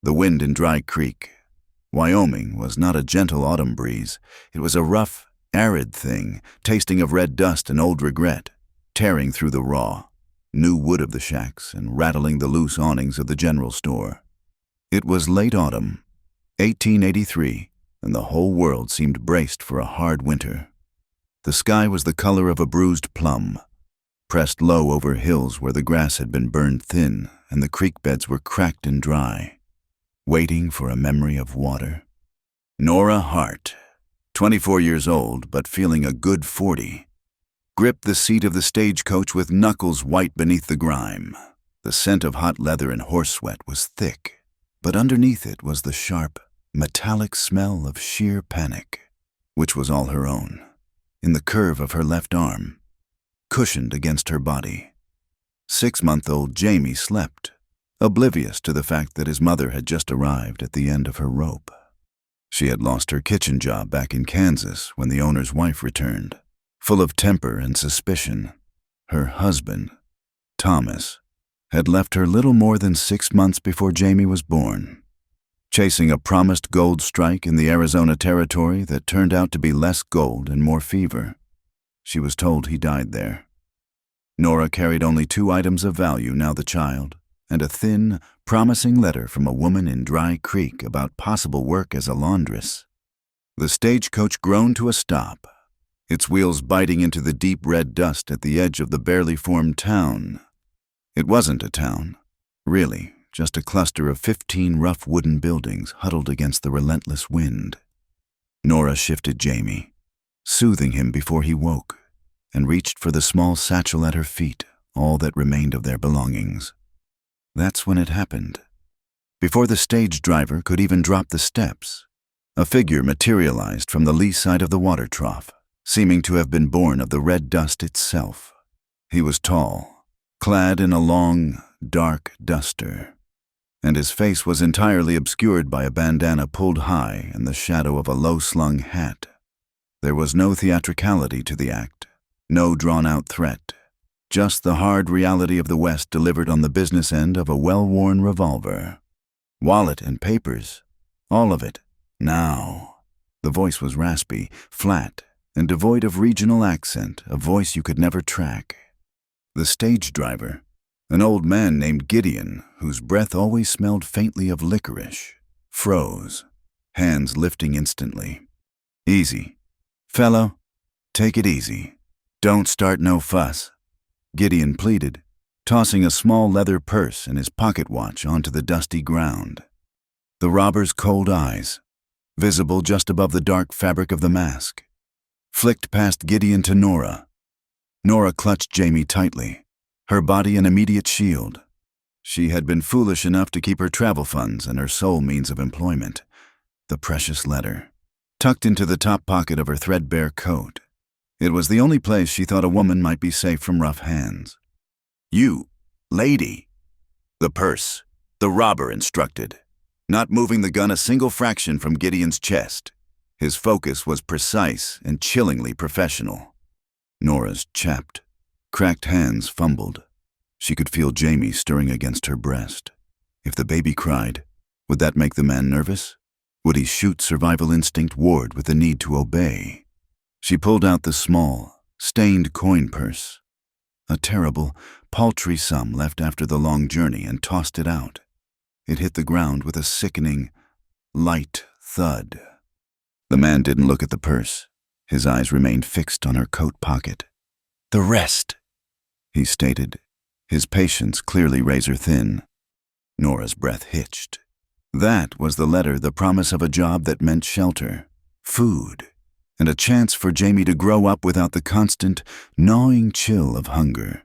The wind in Dry Creek, Wyoming, was not a gentle autumn breeze. It was a rough, arid thing, tasting of red dust and old regret, tearing through the raw, new wood of the shacks and rattling the loose awnings of the general store. It was late autumn, 1883, and the whole world seemed braced for a hard winter. The sky was the color of a bruised plum, pressed low over hills where the grass had been burned thin and the creek beds were cracked and dry, waiting for a memory of water. Nora Hart, 24 years old but feeling a good 40, gripped the seat of the stagecoach with knuckles white beneath the grime. The scent of hot leather and horse sweat was thick, but underneath it was the sharp, metallic smell of sheer panic, which was all her own, in the curve of her left arm, cushioned against her body. 6-month-old Jamie slept, oblivious to the fact that his mother had just arrived at the end of her rope. She had lost her kitchen job back in Kansas when the owner's wife returned, full of temper and suspicion. Her husband, Thomas, had left her little more than 6 months before Jamie was born, chasing a promised gold strike in the Arizona territory that turned out to be less gold and more fever. She was told he died there. Nora carried only 2 items of value now: the child, and a thin, promising letter from a woman in Dry Creek about possible work as a laundress. The stagecoach groaned to a stop, its wheels biting into the deep red dust at the edge of the barely formed town. It wasn't a town, really, just a cluster of 15 rough wooden buildings huddled against the relentless wind. Nora shifted Jamie, soothing him before he woke, and reached for the small satchel at her feet, all that remained of their belongings. That's when it happened. Before the stage driver could even drop the steps, a figure materialized from the lee side of the water trough, seeming to have been born of the red dust itself. He was tall, clad in a long, dark duster, and his face was entirely obscured by a bandana pulled high and the shadow of a low-slung hat. There was no theatricality to the act, no drawn-out threat. Just the hard reality of the West delivered on the business end of a well-worn revolver. Wallet and papers, all of it, now. The voice was raspy, flat, and devoid of regional accent, a voice you could never track. The stage driver, an old man named Gideon, whose breath always smelled faintly of licorice, froze, hands lifting instantly. "Easy. Fellow, take it easy. Don't start no fuss," Gideon pleaded, tossing a small leather purse and his pocket watch onto the dusty ground. The robber's cold eyes, visible just above the dark fabric of the mask, flicked past Gideon to Nora. Nora clutched Jamie tightly, her body an immediate shield. She had been foolish enough to keep her travel funds and her sole means of employment, the precious letter, tucked into the top pocket of her threadbare coat. It was the only place she thought a woman might be safe from rough hands. "You, lady." "The purse," the robber instructed, not moving the gun a single fraction from Gideon's chest. His focus was precise and chillingly professional. Nora's chapped, cracked hands fumbled. She could feel Jamie stirring against her breast. If the baby cried, would that make the man nervous? Would he shoot survival instinct ward with the need to obey? She pulled out the small, stained coin purse, a terrible, paltry sum left after the long journey, and tossed it out. It hit the ground with a sickening, light thud. The man didn't look at the purse. His eyes remained fixed on her coat pocket. "The rest," he stated, his patience clearly razor-thin. Nora's breath hitched. That was the letter, the promise of a job that meant shelter, food, and a chance for Jamie to grow up without the constant, gnawing chill of hunger.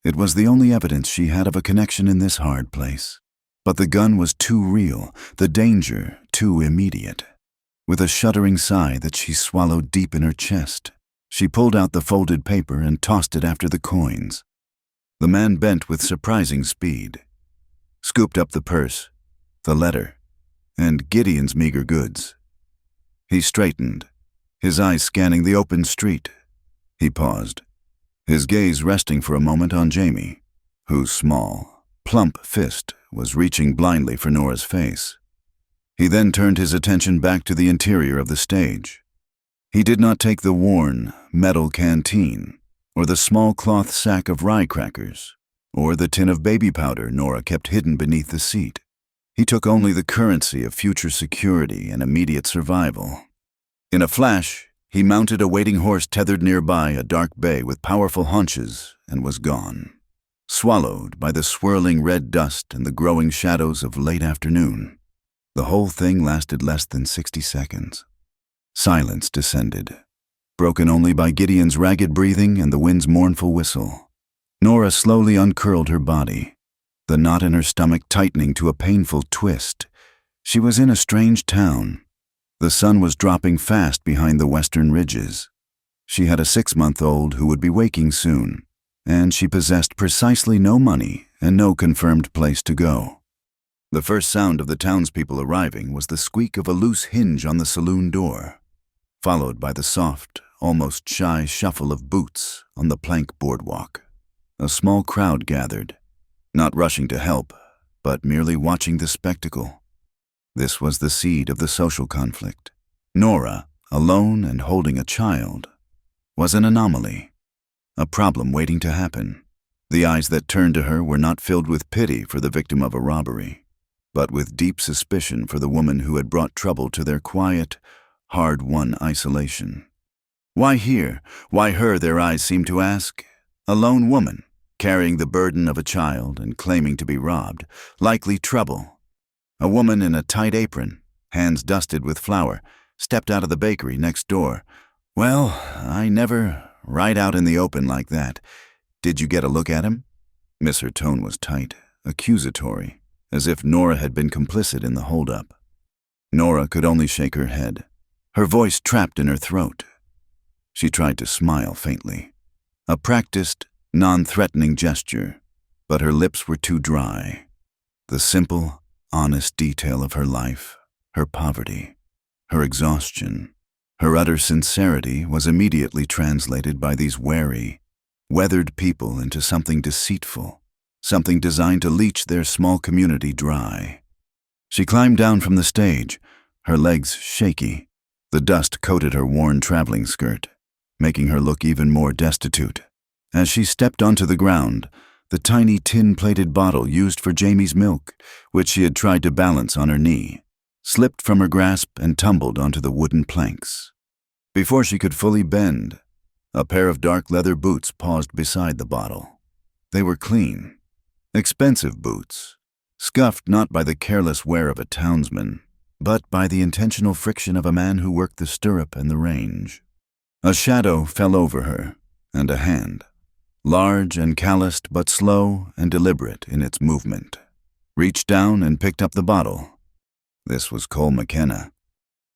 It was the only evidence she had of a connection in this hard place. But the gun was too real, the danger too immediate. With a shuddering sigh that she swallowed deep in her chest, she pulled out the folded paper and tossed it after the coins. The man bent with surprising speed, scooped up the purse, the letter, and Gideon's meager goods. He straightened, his eyes scanning the open street. He paused, his gaze resting for a moment on Jamie, whose small, plump fist was reaching blindly for Nora's face. He then turned his attention back to the interior of the stage. He did not take the worn, metal canteen, or the small cloth sack of rye crackers, or the tin of baby powder Nora kept hidden beneath the seat. He took only the currency of future security and immediate survival. In a flash, he mounted a waiting horse tethered nearby a dark bay with powerful haunches and was gone, swallowed by the swirling red dust and the growing shadows of late afternoon. The whole thing lasted less than 60 seconds. Silence descended, broken only by Gideon's ragged breathing and the wind's mournful whistle. Nora slowly uncurled her body, the knot in her stomach tightening to a painful twist. She was in a strange town. The sun was dropping fast behind the western ridges. She had a 6-month-old who would be waking soon, and she possessed precisely no money and no confirmed place to go. The first sound of the townspeople arriving was the squeak of a loose hinge on the saloon door, followed by the soft, almost shy shuffle of boots on the plank boardwalk. A small crowd gathered, not rushing to help, but merely watching the spectacle. This was the seed of the social conflict. Nora, alone and holding a child, was an anomaly, a problem waiting to happen. The eyes that turned to her were not filled with pity for the victim of a robbery, but with deep suspicion for the woman who had brought trouble to their quiet, hard-won isolation. Why here? Why her, their eyes seemed to ask? A lone woman, carrying the burden of a child and claiming to be robbed, likely trouble. A woman in a tight apron, hands dusted with flour, stepped out of the bakery next door. "Well, I never, right out in the open like that. Did you get a look at him?" Miss, her tone was tight, accusatory, as if Nora had been complicit in the holdup. Nora could only shake her head, her voice trapped in her throat. She tried to smile faintly, a practiced, non-threatening gesture, but her lips were too dry. The simple, honest detail of her life, her poverty, her exhaustion, her utter sincerity was immediately translated by these wary, weathered people into something deceitful, something designed to leach their small community dry. She climbed down from the stage, her legs shaky. The dust coated her worn traveling skirt, making her look even more destitute. As she stepped onto the ground, the tiny tin-plated bottle used for Jamie's milk, which she had tried to balance on her knee, slipped from her grasp and tumbled onto the wooden planks. Before she could fully bend, a pair of dark leather boots paused beside the bottle. They were clean, expensive boots, scuffed not by the careless wear of a townsman, but by the intentional friction of a man who worked the stirrup and the range. A shadow fell over her, and a hand, large and calloused but slow and deliberate in its movement, reached down and picked up the bottle. This was Cole McKenna.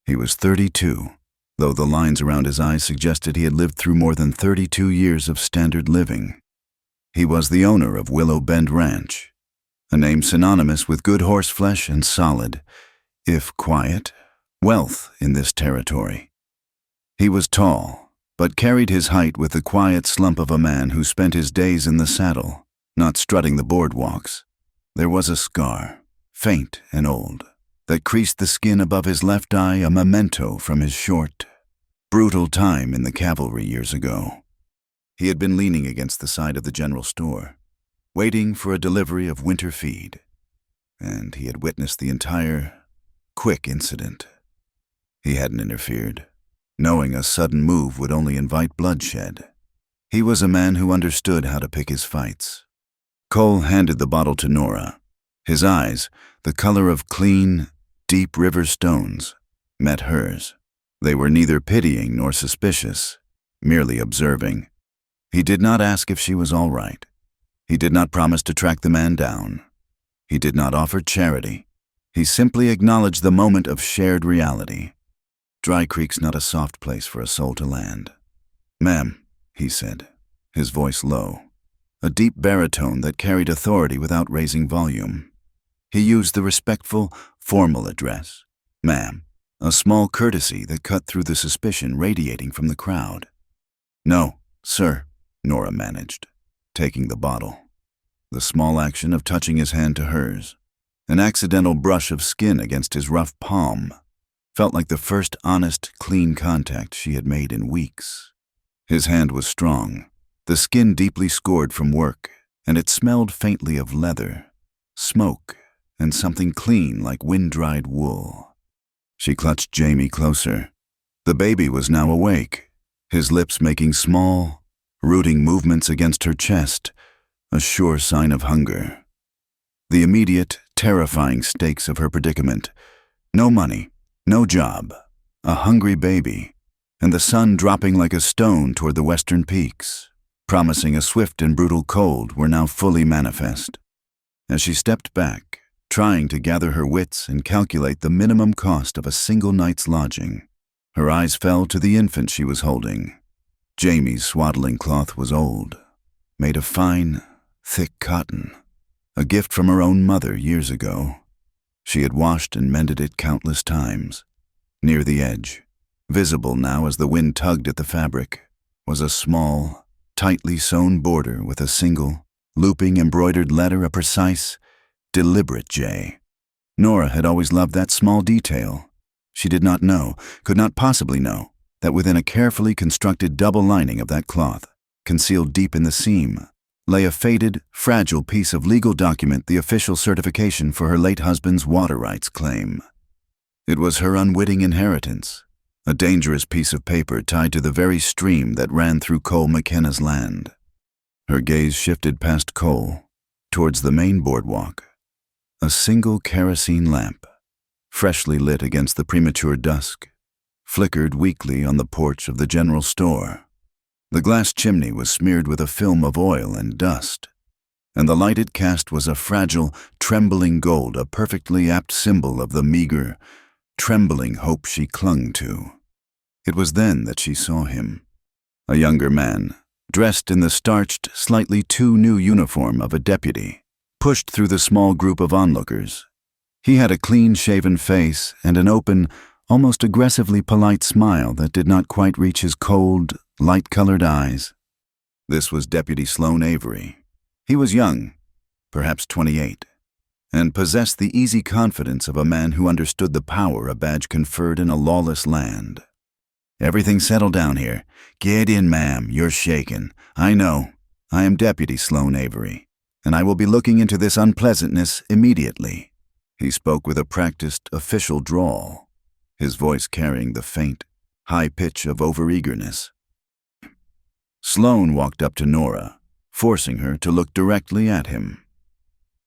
He was 32, though the lines around his eyes suggested he had lived through more than 32 years of standard living. He was the owner of Willow Bend Ranch, a name synonymous with good horse flesh and solid, if quiet, wealth in this territory. He was tall, but carried his height with the quiet slump of a man who spent his days in the saddle, not strutting the boardwalks. There was a scar, faint and old, that creased the skin above his left eye, a memento from his short, brutal time in the cavalry years ago. He had been leaning against the side of the general store, waiting for a delivery of winter feed, and he had witnessed the entire, quick incident. He hadn't interfered, knowing a sudden move would only invite bloodshed. He was a man who understood how to pick his fights. Cole handed the bottle to Nora. His eyes, the color of clean, deep river stones, met hers. They were neither pitying nor suspicious, merely observing. He did not ask if she was all right. He did not promise to track the man down. He did not offer charity. He simply acknowledged the moment of shared reality. Dry Creek's not a soft place for a soul to land. "Ma'am," he said, his voice low, a deep baritone that carried authority without raising volume. He used the respectful, formal address, "Ma'am," a small courtesy that cut through the suspicion radiating from the crowd. "No, sir," Nora managed, taking the bottle. The small action of touching his hand to hers, An accidental brush of skin against his rough palm felt like the first honest, clean contact she had made in weeks. His hand was strong, the skin deeply scored from work, and it smelled faintly of leather, smoke, and something clean like wind-dried wool. She clutched Jamie closer. The baby was now awake, his lips making small, rooting movements against her chest, a sure sign of hunger. The immediate, terrifying stakes of her predicament: no money, no job, a hungry baby, and the sun dropping like a stone toward the western peaks, promising a swift and brutal cold, were now fully manifest. As she stepped back, trying to gather her wits and calculate the minimum cost of a single night's lodging, her eyes fell to the infant she was holding. Jamie's swaddling cloth was old, made of fine, thick cotton, a gift from her own mother years ago. She had washed and mended it countless times. Near the edge, visible now as the wind tugged at the fabric, was a small, tightly sewn border with a single, looping embroidered letter, a precise, deliberate J. Nora had always loved that small detail. She did not know, could not possibly know, that within a carefully constructed double lining of that cloth, concealed deep in the seam, lay a faded, fragile piece of legal document, the official certification for her late husband's water rights claim. It was her unwitting inheritance, a dangerous piece of paper tied to the very stream that ran through Cole McKenna's land. Her gaze shifted past Cole, towards the main boardwalk. A single kerosene lamp, freshly lit against the premature dusk, flickered weakly on the porch of the general store. The glass chimney was smeared with a film of oil and dust, and the light it cast was a fragile, trembling gold, a perfectly apt symbol of the meager, trembling hope she clung to. It was then that she saw him, a younger man, dressed in the starched, slightly too new uniform of a deputy, pushed through the small group of onlookers. He had a clean-shaven face and an open, almost aggressively polite smile that did not quite reach his cold, light-colored eyes. This was Deputy Sloane Avery. He was young, perhaps 28, and possessed the easy confidence of a man who understood the power a badge conferred in a lawless land. "Everything settled down here. Get in, ma'am. You're shaken. I know. I am Deputy Sloane Avery, and I will be looking into this unpleasantness immediately." He spoke with a practiced, official drawl, his voice carrying the faint, high pitch of overeagerness. Sloane walked up to Nora, forcing her to look directly at him.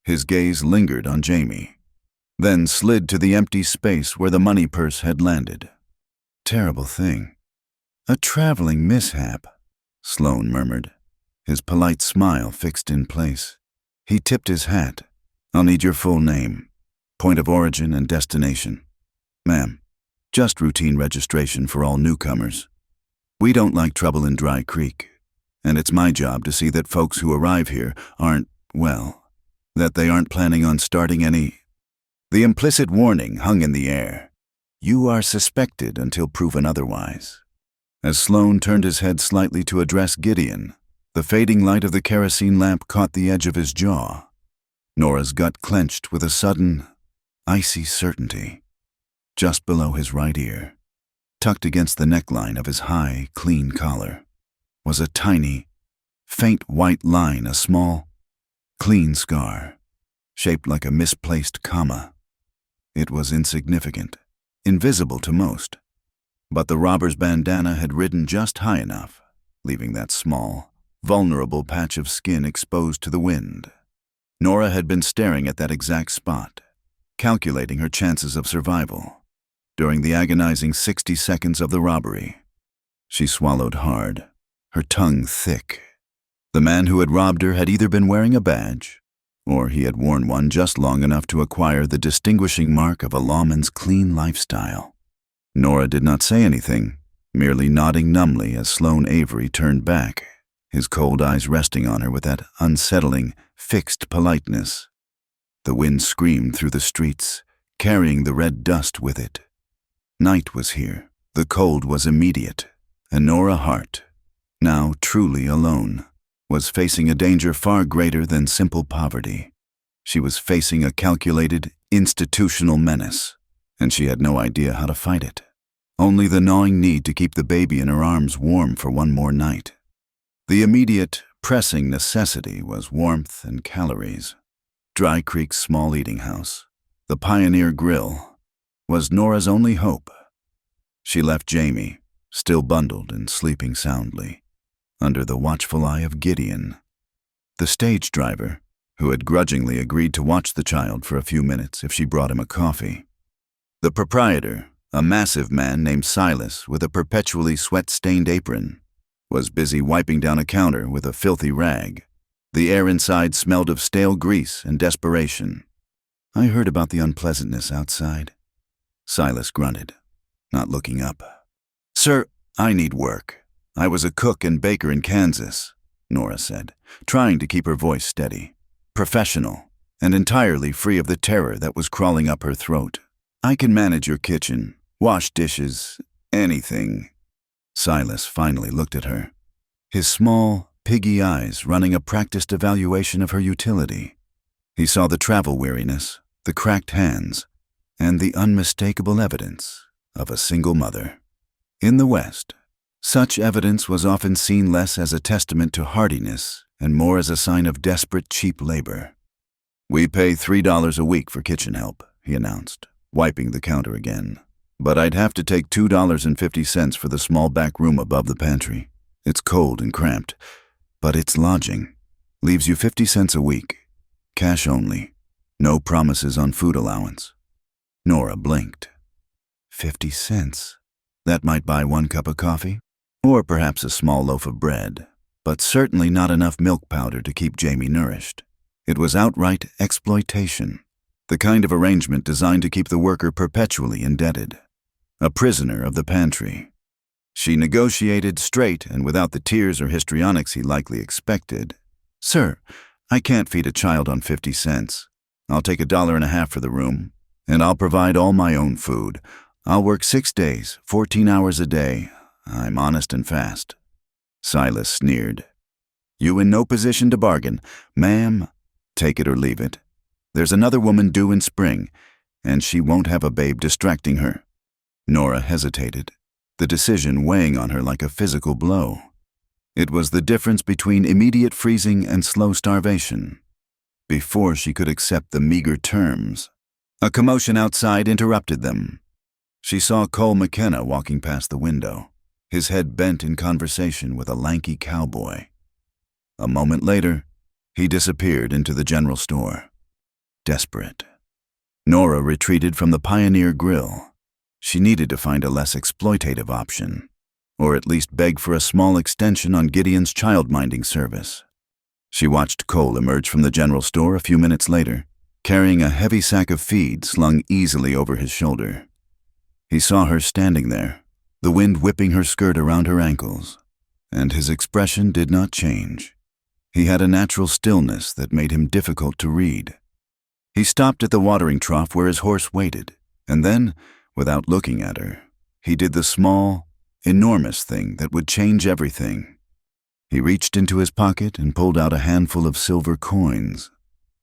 His gaze lingered on Jamie, then slid to the empty space where the money purse had landed. "Terrible thing. A traveling mishap," Sloane murmured, his polite smile fixed in place. He tipped his hat. "I'll need your full name, point of origin and destination." "Ma'am, just routine registration for all newcomers. We don't like trouble in Dry Creek, and it's my job to see that folks who arrive here aren't, well, that they aren't planning on starting any." The implicit warning hung in the air. "You are suspected until proven otherwise." As Sloane turned his head slightly to address Gideon, the fading light of the kerosene lamp caught the edge of his jaw. Nora's gut clenched with a sudden, icy certainty. Just below his right ear, tucked against the neckline of his high, clean collar, was a tiny, faint white line, a small, clean scar, shaped like a misplaced comma. It was insignificant, invisible to most, but the robber's bandana had ridden just high enough, leaving that small, vulnerable patch of skin exposed to the wind. Nora had been staring at that exact spot, calculating her chances of survival. During the agonizing 60 seconds of the robbery, she swallowed hard, her tongue thick. The man who had robbed her had either been wearing a badge, or he had worn one just long enough to acquire the distinguishing mark of a lawman's clean lifestyle. Nora did not say anything, merely nodding numbly as Sloane Avery turned back, his cold eyes resting on her with that unsettling, fixed politeness. The wind screamed through the streets, carrying the red dust with it. Night was here, the cold was immediate, and Nora Hart, now truly alone, was facing a danger far greater than simple poverty. She was facing a calculated, institutional menace, and she had no idea how to fight it. Only the gnawing need to keep the baby in her arms warm for one more night. The immediate, pressing necessity was warmth and calories. Dry Creek's small eating house, the Pioneer Grill, was Nora's only hope. She left Jamie, still bundled and sleeping soundly, under the watchful eye of Gideon, the stage driver, who had grudgingly agreed to watch the child for a few minutes if she brought him a coffee. The proprietor, a massive man named Silas with a perpetually sweat-stained apron, was busy wiping down a counter with a filthy rag. The air inside smelled of stale grease and desperation. "I heard about the unpleasantness outside," Silas grunted, not looking up. "Sir, I need work. I was a cook and baker in Kansas," Nora said, trying to keep her voice steady, professional, and entirely free of the terror that was crawling up her throat. "I can manage your kitchen, wash dishes, anything." Silas finally looked at her, his small, piggy eyes running a practiced evaluation of her utility. He saw the travel weariness, the cracked hands, and the unmistakable evidence of a single mother. In the West, such evidence was often seen less as a testament to hardiness and more as a sign of desperate, cheap labor. "We pay $3 a week for kitchen help," he announced, wiping the counter again. "But I'd have to take $2.50 for the small back room above the pantry. It's cold and cramped, but it's lodging. Leaves you 50 cents a week. Cash only. No promises on food allowance." Nora blinked. 50 cents. That might buy 1 cup of coffee, or perhaps a small loaf of bread, but certainly not enough milk powder to keep Jamie nourished. It was outright exploitation, the kind of arrangement designed to keep the worker perpetually indebted, a prisoner of the pantry. She negotiated straight and without the tears or histrionics he likely expected. "Sir, I can't feed a child on 50 cents. I'll take $1.50 for the room, and I'll provide all my own food. I'll work 6 days, 14 hours a day. I'm honest and fast." Silas sneered. "You in no position to bargain. Ma'am, take it or leave it. There's another woman due in spring, and she won't have a babe distracting her." Nora hesitated, the decision weighing on her like a physical blow. It was the difference between immediate freezing and slow starvation. Before she could accept the meager terms, a commotion outside interrupted them. She saw Cole McKenna walking past the window, his head bent in conversation with a lanky cowboy. A moment later, he disappeared into the general store. Desperate, Nora retreated from the Pioneer Grill. She needed to find a less exploitative option, or at least beg for a small extension on Gideon's child-minding service. She watched Cole emerge from the general store a few minutes later, carrying a heavy sack of feed slung easily over his shoulder. He saw her standing there, the wind whipping her skirt around her ankles, and his expression did not change. He had a natural stillness that made him difficult to read. He stopped at the watering trough where his horse waited, and then, without looking at her, he did the small, enormous thing that would change everything. He reached into his pocket and pulled out a handful of silver coins.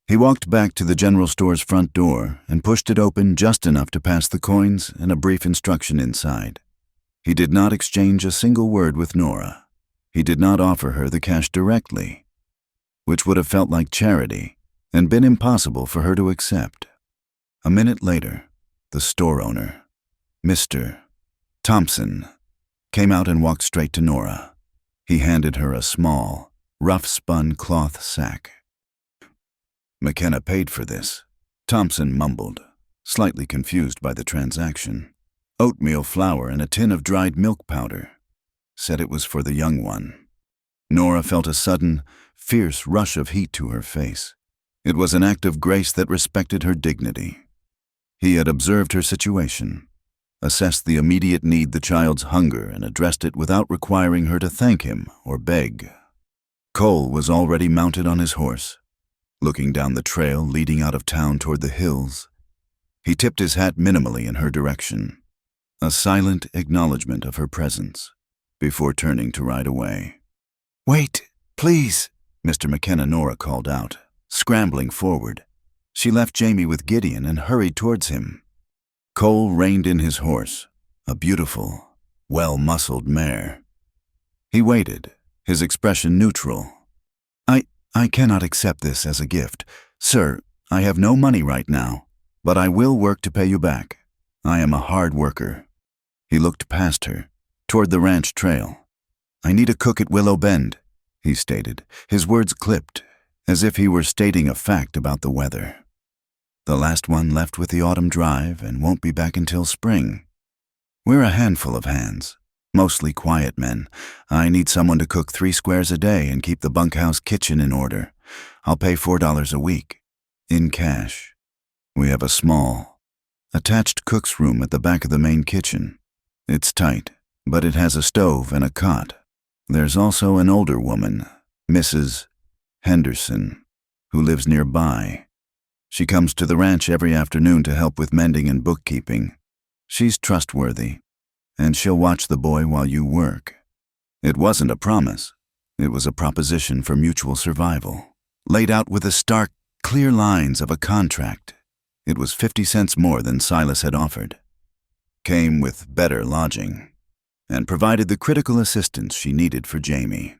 He walked back to the general store's front door and pushed it open just enough to pass the coins and a brief instruction inside. He did not exchange a single word with Nora. He did not offer her the cash directly, which would have felt like charity and been impossible for her to accept. A minute later, the store owner, Mr. Thompson, came out and walked straight to Nora. He handed her a small, rough-spun cloth sack. "McKenna paid for this," Thompson mumbled, slightly confused by the transaction. "Oatmeal flour and a tin of dried milk powder. Said it was for the young one." Nora felt a sudden, fierce rush of heat to her face. It was an act of grace that respected her dignity. He had observed her situation, assessed the immediate need, the child's hunger, and addressed it without requiring her to thank him or beg. Cole was already mounted on his horse, looking down the trail leading out of town toward the hills. He tipped his hat minimally in her direction, a silent acknowledgement of her presence, before turning to ride away. "Wait, please," Mr. McKenna, Nora called out, scrambling forward. She left Jamie with Gideon and hurried towards him. Cole reined in his horse, a beautiful, well-muscled mare. He waited, his expression neutral. I cannot accept this as a gift. Sir, I have no money right now, but I will work to pay you back. I am a hard worker. He looked past her, toward the ranch trail. I need a cook at Willow Bend, he stated, his words clipped, as if he were stating a fact about the weather. The last one left with the autumn drive and won't be back until spring. We're a handful of hands, mostly quiet men. I need someone to cook 3 squares a day and keep the bunkhouse kitchen in order. I'll pay $4 a week, in cash. We have a small, attached cook's room at the back of the main kitchen. It's tight, but it has a stove and a cot. There's also an older woman, Mrs. Henderson, who lives nearby. She comes to the ranch every afternoon to help with mending and bookkeeping. She's trustworthy, and she'll watch the boy while you work. It wasn't a promise. It was a proposition for mutual survival, laid out with the stark, clear lines of a contract. It was 50 cents more than Silas had offered. Came with better lodging, and provided the critical assistance she needed for Jamie.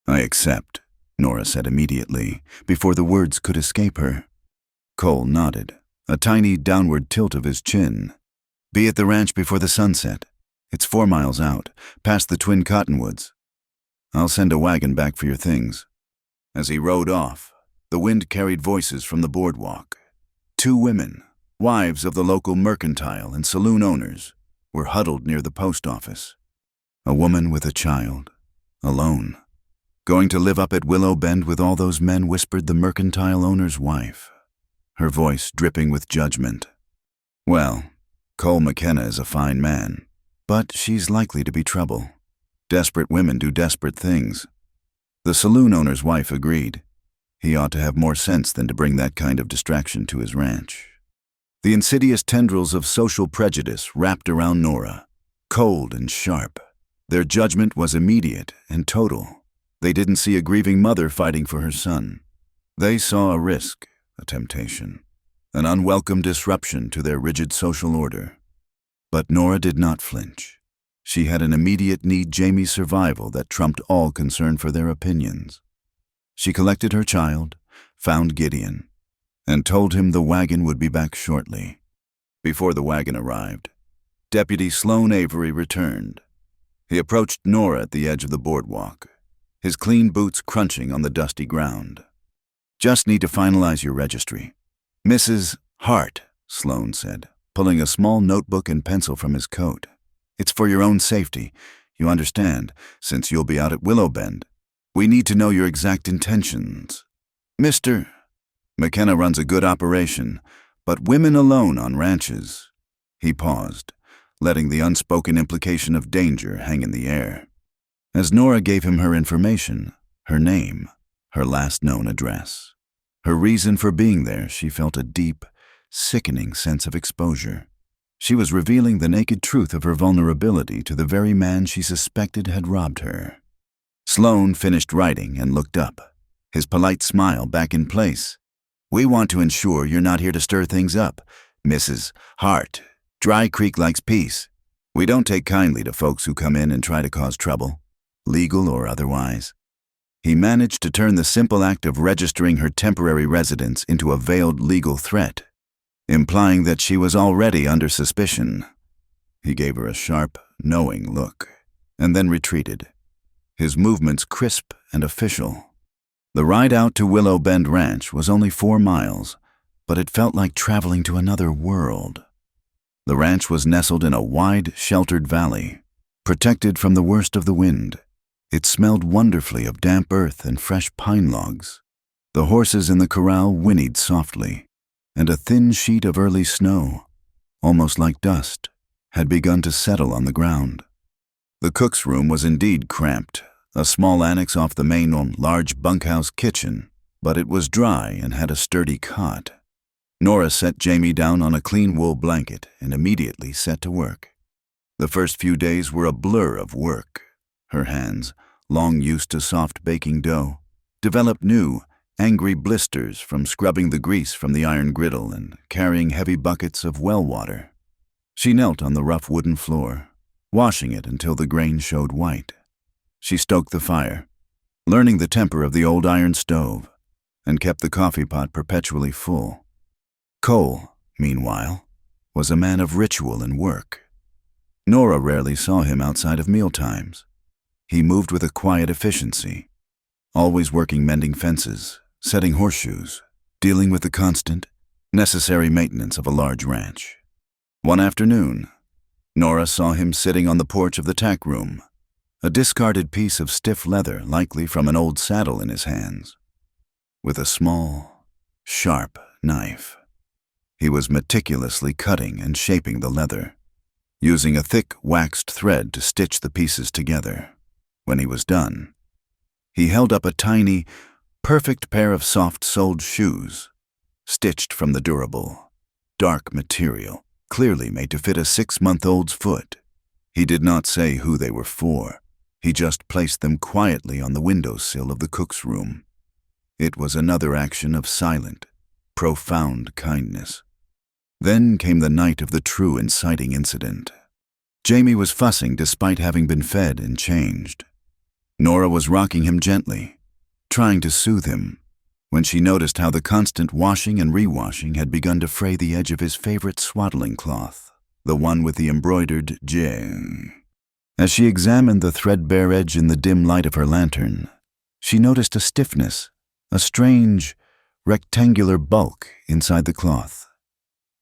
I accept, Nora said immediately, before the words could escape her. Cole nodded, a tiny downward tilt of his chin. Be at the ranch before the sunset. It's 4 miles out, past the twin cottonwoods. I'll send a wagon back for your things. As he rode off, the wind carried voices from the boardwalk. 2 women, wives of the local mercantile and saloon owners, were huddled near the post office. A woman with a child, alone. Going to live up at Willow Bend with all those men, whispered the mercantile owner's wife, her voice dripping with judgment. Well, Cole McKenna is a fine man, but she's likely to be trouble. Desperate women do desperate things. The saloon owner's wife agreed. He ought to have more sense than to bring that kind of distraction to his ranch. The insidious tendrils of social prejudice wrapped around Nora, cold and sharp. Their judgment was immediate and total. They didn't see a grieving mother fighting for her son. They saw a risk, a temptation, an unwelcome disruption to their rigid social order. But Nora did not flinch. She had an immediate need Jamie's survival that trumped all concern for their opinions. She collected her child, found Gideon, and told him the wagon would be back shortly. Before the wagon arrived, Deputy Sloan Avery returned. He approached Nora at the edge of the boardwalk, his clean boots crunching on the dusty ground. Just need to finalize your registry. Mrs. Hart, Sloan said, pulling a small notebook and pencil from his coat. It's for your own safety, you understand, since you'll be out at Willow Bend. We need to know your exact intentions. Mr. McKenna runs a good operation, but women alone on ranches. He paused, letting the unspoken implication of danger hang in the air. As Nora gave him her information, her name, her last known address, her reason for being there, she felt a deep, sickening sense of exposure. She was revealing the naked truth of her vulnerability to the very man she suspected had robbed her. Sloan finished writing and looked up, his polite smile back in place. We want to ensure you're not here to stir things up, Mrs. Hart. Dry Creek likes peace. We don't take kindly to folks who come in and try to cause trouble, legal or otherwise. He managed to turn the simple act of registering her temporary residence into a veiled legal threat, implying that she was already under suspicion. He gave her a sharp, knowing look, and then retreated, his movements crisp and official. The ride out to Willow Bend Ranch was only 4 miles, but it felt like traveling to another world. The ranch was nestled in a wide, sheltered valley, protected from the worst of the wind. It smelled wonderfully of damp earth and fresh pine logs. The horses in the corral whinnied softly, and a thin sheet of early snow, almost like dust, had begun to settle on the ground. The cook's room was indeed cramped, a small annex off the main large bunkhouse kitchen, but it was dry and had a sturdy cot. Nora set Jamie down on a clean wool blanket and immediately set to work. The first few days were a blur of work. Her hands, long used to soft baking dough, developed new, angry blisters from scrubbing the grease from the iron griddle and carrying heavy buckets of well water. She knelt on the rough wooden floor, washing it until the grain showed white. She stoked the fire, learning the temper of the old iron stove, and kept the coffee pot perpetually full. Cole, meanwhile, was a man of ritual and work. Nora rarely saw him outside of mealtimes. He moved with a quiet efficiency, always working mending fences, setting horseshoes, dealing with the constant, necessary maintenance of a large ranch. One afternoon, Nora saw him sitting on the porch of the tack room, a discarded piece of stiff leather likely from an old saddle in his hands, with a small, sharp knife. He was meticulously cutting and shaping the leather, using a thick waxed thread to stitch the pieces together. When he was done, he held up a tiny, perfect pair of soft-soled shoes, stitched from the durable, dark material, clearly made to fit a 6-month-old's foot. He did not say who they were for. He just placed them quietly on the windowsill of the cook's room. It was another action of silent, profound kindness. Then came the night of the true inciting incident. Jamie was fussing despite having been fed and changed. Nora was rocking him gently, trying to soothe him, when she noticed how the constant washing and rewashing had begun to fray the edge of his favorite swaddling cloth, the one with the embroidered J. As she examined the threadbare edge in the dim light of her lantern, she noticed a stiffness, a strange, rectangular bulk inside the cloth.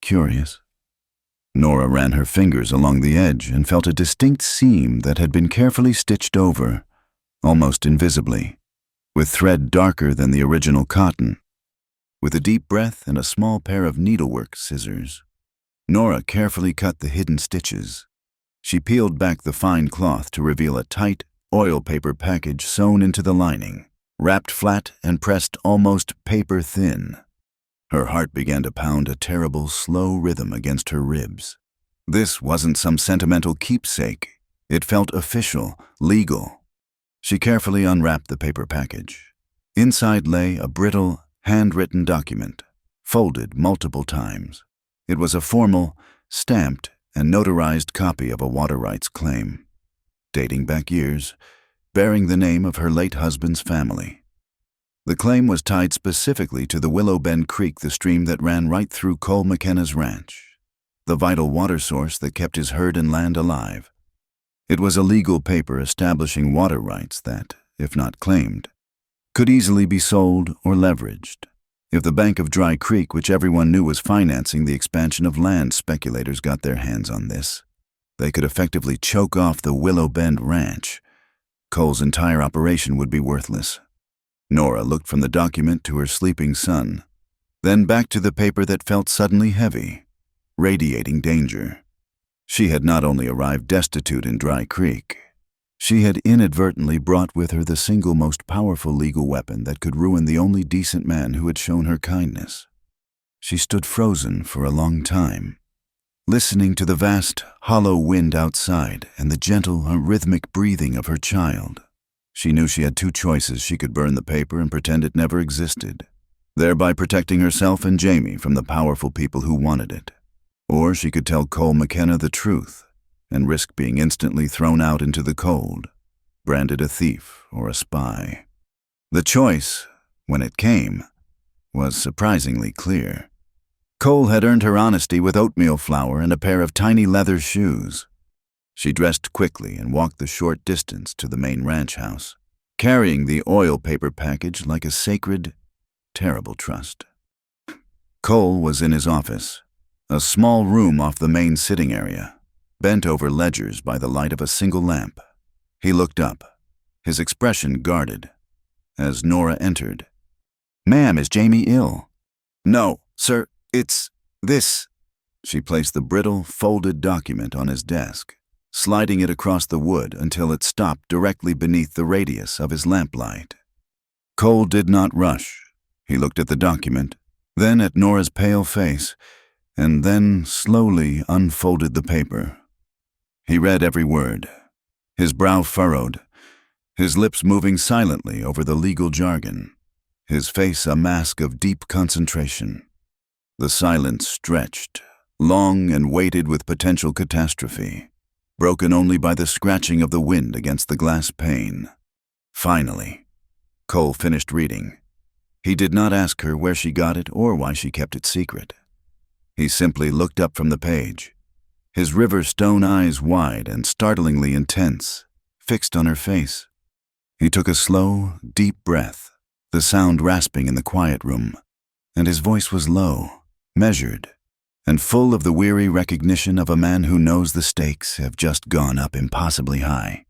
Curious. Nora ran her fingers along the edge and felt a distinct seam that had been carefully stitched over, almost invisibly, with thread darker than the original cotton. With a deep breath and a small pair of needlework scissors, Nora carefully cut the hidden stitches. She peeled back the fine cloth to reveal a tight, oil paper package sewn into the lining, wrapped flat and pressed almost paper thin. Her heart began to pound a terrible, slow rhythm against her ribs. This wasn't some sentimental keepsake. It felt official, legal. She carefully unwrapped the paper package. Inside lay a brittle, handwritten document, folded multiple times. It was a formal, stamped, and notarized copy of a water rights claim, dating back years, bearing the name of her late husband's family. The claim was tied specifically to the Willow Bend Creek, the stream that ran right through Cole McKenna's ranch, the vital water source that kept his herd and land alive. It was a legal paper establishing water rights that, if not claimed, could easily be sold or leveraged. If the Bank of Dry Creek, which everyone knew was financing the expansion of land, speculators got their hands on this, they could effectively choke off the Willow Bend Ranch. Cole's entire operation would be worthless. Nora looked from the document to her sleeping son, then back to the paper that felt suddenly heavy, radiating danger. She had not only arrived destitute in Dry Creek, she had inadvertently brought with her the single most powerful legal weapon that could ruin the only decent man who had shown her kindness. She stood frozen for a long time, listening to the vast, hollow wind outside and the gentle, rhythmic breathing of her child. She knew she had two choices. She could burn the paper and pretend it never existed, thereby protecting herself and Jamie from the powerful people who wanted it. Or she could tell Cole McKenna the truth and risk being instantly thrown out into the cold, branded a thief or a spy. The choice, when it came, was surprisingly clear. Cole had earned her honesty with oatmeal flour and a pair of tiny leather shoes. She dressed quickly and walked the short distance to the main ranch house, carrying the oil paper package like a sacred, terrible trust. Cole was in his office, a small room off the main sitting area, bent over ledgers by the light of a single lamp. He looked up, his expression guarded, as Nora entered. "Ma'am, is Jamie ill?" "No, sir, it's this." She placed the brittle, folded document on his desk, sliding it across the wood until it stopped directly beneath the radius of his lamplight. Cole did not rush. He looked at the document, then at Nora's pale face, and then slowly unfolded the paper. He read every word, his brow furrowed, his lips moving silently over the legal jargon. his face a mask of deep concentration. The silence stretched, long and weighted with potential catastrophe, broken only by the scratching of the wind against the glass pane. Finally, Cole finished reading. He did not ask her where she got it or why she kept it secret. He simply looked up from the page, his river-stone eyes wide and startlingly intense, fixed on her face. He took a slow, deep breath, the sound rasping in the quiet room, and his voice was low, measured, and full of the weary recognition of a man who knows the stakes have just gone up impossibly high.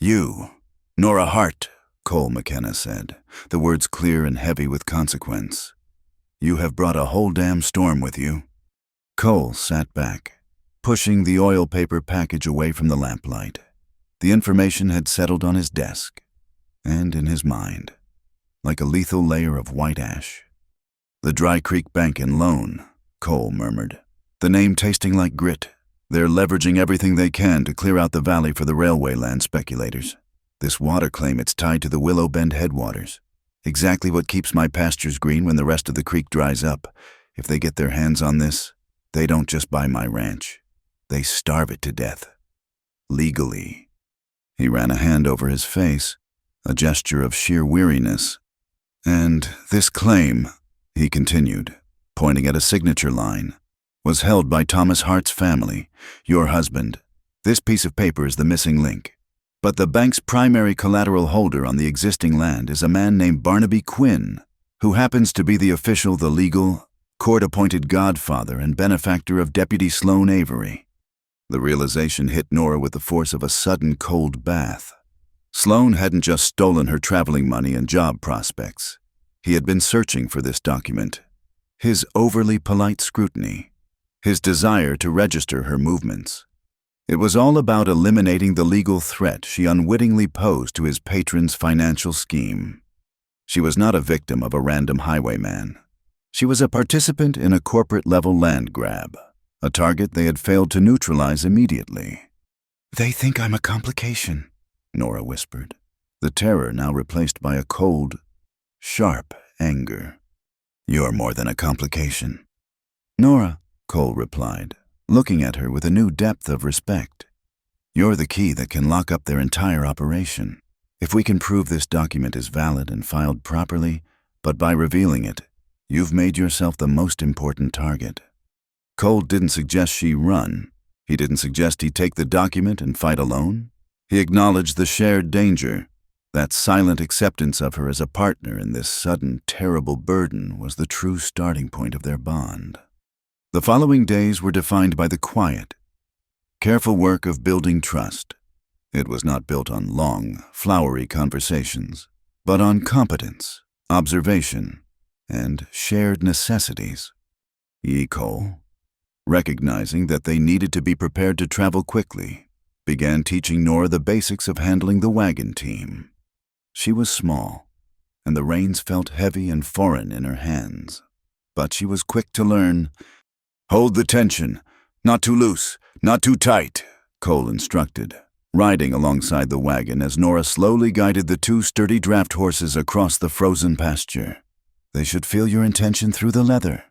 "You, Nora Hart," Cole McKenna said, the words clear and heavy with consequence. "You have brought a whole damn storm with you." Cole sat back, pushing the oil paper package away from the lamplight. The information had settled on his desk, and in his mind, like a lethal layer of white ash. "The Dry Creek Bank and Loan," Cole murmured, the name tasting like grit. "They're leveraging everything they can to clear out the valley for the railway land speculators. This water claim, it's tied to the Willow Bend headwaters. Exactly what keeps my pastures green when the rest of the creek dries up. If they get their hands on this, they don't just buy my ranch. They starve it to death. Legally." He ran a hand over his face, a gesture of sheer weariness. "And this claim," he continued, pointing at a signature line, "was held by Thomas Hart's family, your husband. This piece of paper is the missing link. But the bank's primary collateral holder on the existing land is a man named Barnaby Quinn, who happens to be the legal, court-appointed godfather and benefactor of Deputy Sloane Avery." The realization hit Nora with the force of a sudden cold bath. Sloane hadn't just stolen her traveling money and job prospects. He had been searching for this document. His overly polite scrutiny, his desire to register her movements. It was all about eliminating the legal threat she unwittingly posed to his patron's financial scheme. She was not a victim of a random highwayman. She was a participant in a corporate-level land grab, a target they had failed to neutralize immediately. "They think I'm a complication," Nora whispered, the terror now replaced by a cold, sharp anger. "You're more than a complication." "Nora," Cole replied, looking at her with a new depth of respect, "you're the key that can lock up their entire operation. If we can prove this document is valid and filed properly, but by revealing it, you've made yourself the most important target." Cole didn't suggest she run. He didn't suggest he take the document and fight alone. He acknowledged the shared danger. That silent acceptance of her as a partner in this sudden, terrible burden was the true starting point of their bond. The following days were defined by the quiet, careful work of building trust. It was not built on long, flowery conversations, but on competence, observation, and shared necessities. Cole, recognizing that they needed to be prepared to travel quickly, began teaching Nora the basics of handling the wagon team. She was small, and the reins felt heavy and foreign in her hands, but she was quick to learn. "Hold the tension. Not too loose, not too tight," Cole instructed, riding alongside the wagon as Nora slowly guided the two sturdy draft horses across the frozen pasture. "They should feel your intention through the leather,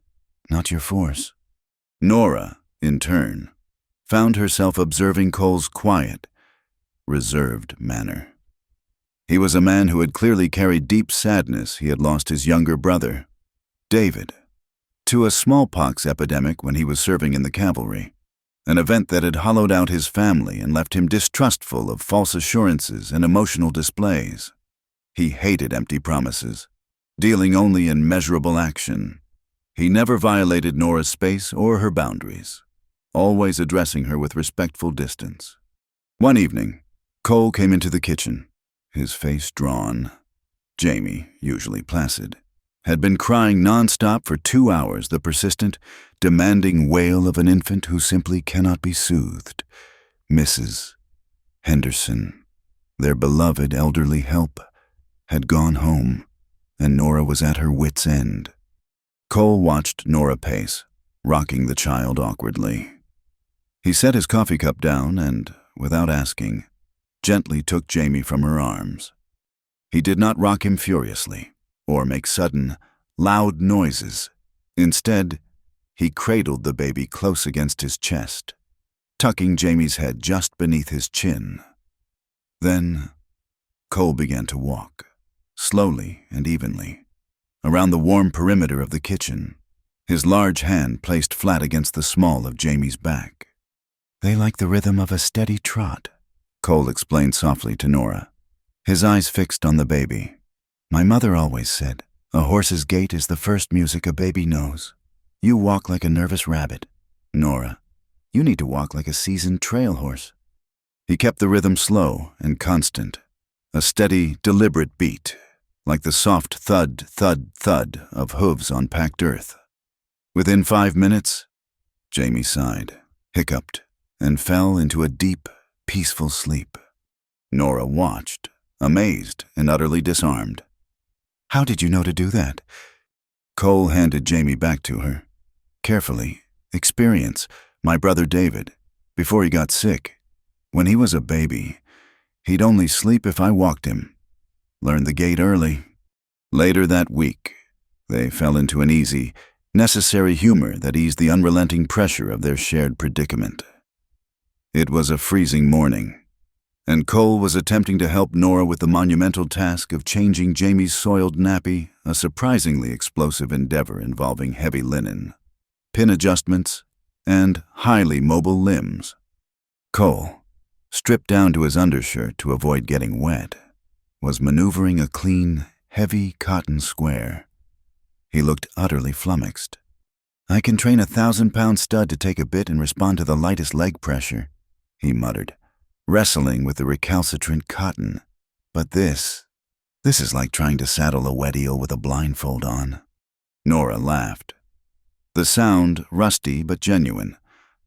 not your force." Nora, in turn, found herself observing Cole's quiet, reserved manner. He was a man who had clearly carried deep sadness. He had lost his younger brother, David, to a smallpox epidemic when he was serving in the cavalry, an event that had hollowed out his family and left him distrustful of false assurances and emotional displays. He hated empty promises, dealing only in measurable action. He never violated Nora's space or her boundaries, always addressing her with respectful distance. One evening, Cole came into the kitchen, his face drawn. Jamie, usually placid, had been crying nonstop for 2 hours, the persistent, demanding wail of an infant who simply cannot be soothed. Mrs. Henderson, their beloved elderly help, had gone home, and Nora was at her wit's end. Cole watched Nora pace, rocking the child awkwardly. He set his coffee cup down and, without asking, gently took Jamie from her arms. He did not rock him furiously. or make sudden, loud noises. Instead, he cradled the baby close against his chest, tucking Jamie's head just beneath his chin. Then, Cole began to walk, slowly and evenly, around the warm perimeter of the kitchen, his large hand placed flat against the small of Jamie's back. "They like the rhythm of a steady trot," Cole explained softly to Nora, his eyes fixed on the baby. "My mother always said, a horse's gait is the first music a baby knows. You walk like a nervous rabbit. Nora, you need to walk like a seasoned trail horse." He kept the rhythm slow and constant, a steady, deliberate beat, like the soft thud, thud, thud of hooves on packed earth. Within 5 minutes, Jamie sighed, hiccuped, and fell into a deep, peaceful sleep. Nora watched, amazed and utterly disarmed. "How did you know to do that?" Cole handed Jamie back to her. "Carefully. Experience. My brother David. Before he got sick. When he was a baby, he'd only sleep if I walked him. Learned the gait early." Later that week, they fell into an easy, necessary humor that eased the unrelenting pressure of their shared predicament. It was a freezing morning, and Cole was attempting to help Nora with the monumental task of changing Jamie's soiled nappy, a surprisingly explosive endeavor involving heavy linen, pin adjustments, and highly mobile limbs. Cole, stripped down to his undershirt to avoid getting wet, was maneuvering a clean, heavy cotton square. He looked utterly flummoxed. "I can train a 1,000-pound stud to take a bit and respond to the lightest leg pressure," he muttered, wrestling with the recalcitrant cotton. "But this is like trying to saddle a wet eel with a blindfold on." Nora laughed. The sound rusty but genuine.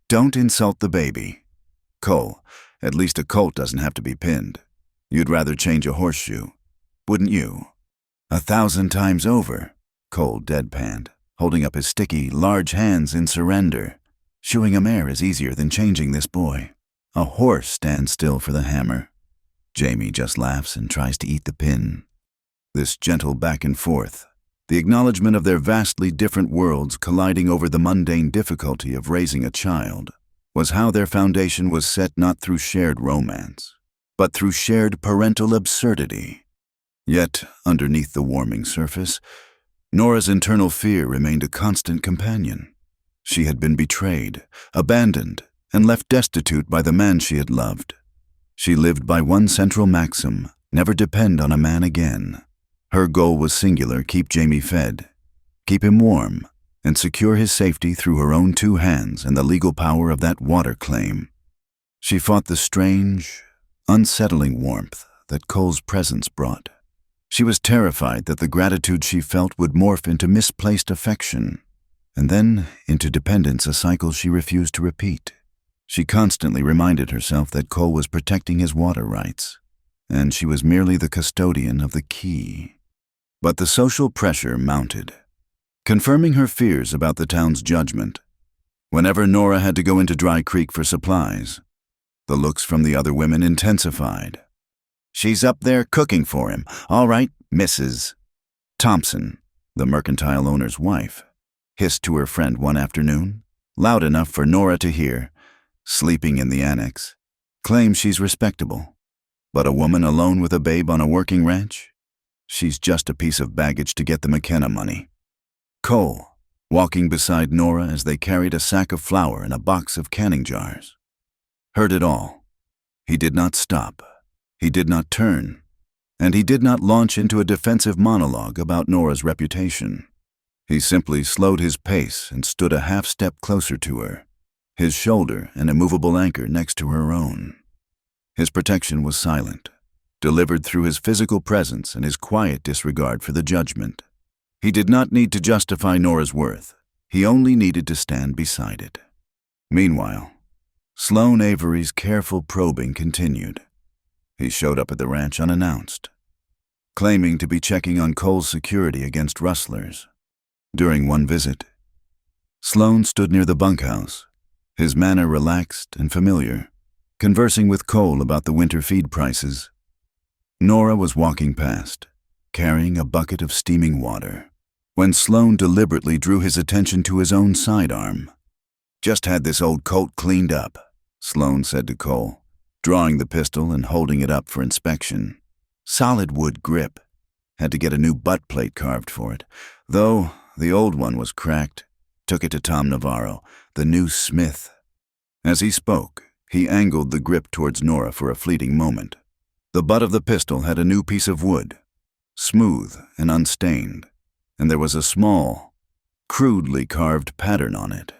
"Don't insult the baby. Cole, at least a colt doesn't have to be pinned. You'd rather change a horseshoe, wouldn't you?" 1,000 times over, Cole deadpanned, holding up his sticky, large hands in surrender. "Shoeing a mare is easier than changing this boy. A horse stands still for the hammer. Jamie just laughs and tries to eat the pin." This gentle back and forth, the acknowledgement of their vastly different worlds colliding over the mundane difficulty of raising a child, was how their foundation was set, not through shared romance, but through shared parental absurdity. Yet, underneath the warming surface, Nora's internal fear remained a constant companion. She had been betrayed, abandoned, and left destitute by the man she had loved. She lived by one central maxim: never depend on a man again. Her goal was singular: keep Jamie fed, keep him warm, and secure his safety through her own 2 hands and the legal power of that water claim. She fought the strange, unsettling warmth that Cole's presence brought. She was terrified that the gratitude she felt would morph into misplaced affection, and then into dependence, a cycle she refused to repeat. She constantly reminded herself that Cole was protecting his water rights, and she was merely the custodian of the key. But the social pressure mounted, confirming her fears about the town's judgment. Whenever Nora had to go into Dry Creek for supplies, the looks from the other women intensified. "She's up there cooking for him. All right, Mrs. Thompson," the mercantile owner's wife, hissed to her friend one afternoon, loud enough for Nora to hear, sleeping in the annex. "Claims she's respectable. But a woman alone with a babe on a working ranch? She's just a piece of baggage to get the McKenna money." Cole, walking beside Nora as they carried a sack of flour and a box of canning jars, heard it all. He did not stop. He did not turn. And he did not launch into a defensive monologue about Nora's reputation. He simply slowed his pace and stood a half-step closer to her, his shoulder an immovable anchor next to her own. His protection was silent, delivered through his physical presence and his quiet disregard for the judgment. He did not need to justify Nora's worth. He only needed to stand beside it. Meanwhile, Sloane Avery's careful probing continued. He showed up at the ranch unannounced, claiming to be checking on Cole's security against rustlers. During one visit, Sloane stood near the bunkhouse, his manner relaxed and familiar, conversing with Cole about the winter feed prices. Nora was walking past, carrying a bucket of steaming water, when Sloane deliberately drew his attention to his own sidearm. "Just had this old Colt cleaned up," Sloane said to Cole, drawing the pistol and holding it up for inspection. "Solid wood grip. Had to get a new butt plate carved for it, though the old one was cracked. Took it to Tom Navarro, the new smith." As he spoke, he angled the grip towards Nora for a fleeting moment. The butt of the pistol had a new piece of wood, smooth and unstained, and there was a small, crudely carved pattern on it.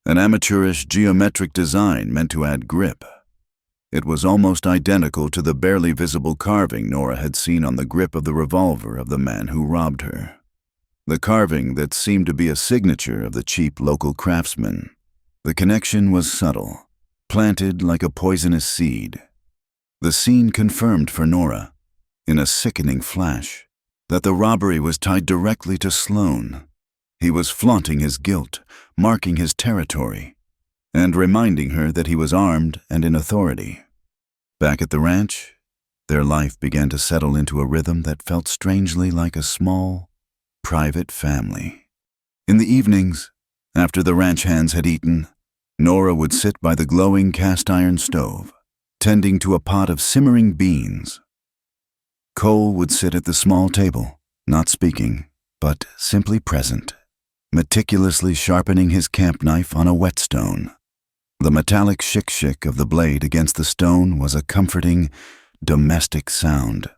An amateurish geometric design meant to add grip. It was almost identical to the barely visible carving Nora had seen on the grip of the revolver of the man who robbed her. The carving that seemed to be a signature of the cheap local craftsman. The connection was subtle, planted like a poisonous seed. The scene confirmed for Nora, in a sickening flash, that the robbery was tied directly to Sloane. He was flaunting his guilt, marking his territory, and reminding her that he was armed and in authority. Back at the ranch, their life began to settle into a rhythm that felt strangely like a small, private family. In the evenings, after the ranch hands had eaten, Nora would sit by the glowing cast-iron stove, tending to a pot of simmering beans. Cole would sit at the small table, not speaking, but simply present, meticulously sharpening his camp knife on a whetstone. The metallic shick-shick of the blade against the stone was a comforting, domestic sound.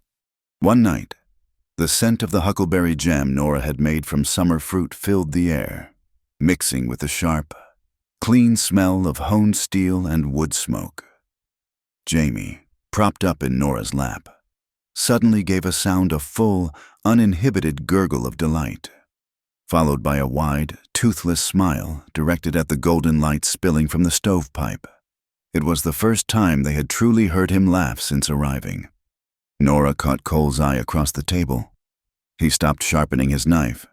One night, the scent of the huckleberry jam Nora had made from summer fruit filled the air, mixing with the sharp, clean smell of honed steel and wood smoke. Jamie, propped up in Nora's lap, suddenly gave a sound of full, uninhibited gurgle of delight, followed by a wide, toothless smile directed at the golden light spilling from the stovepipe. It was the first time they had truly heard him laugh since arriving. Nora caught Cole's eye across the table. He stopped sharpening his knife,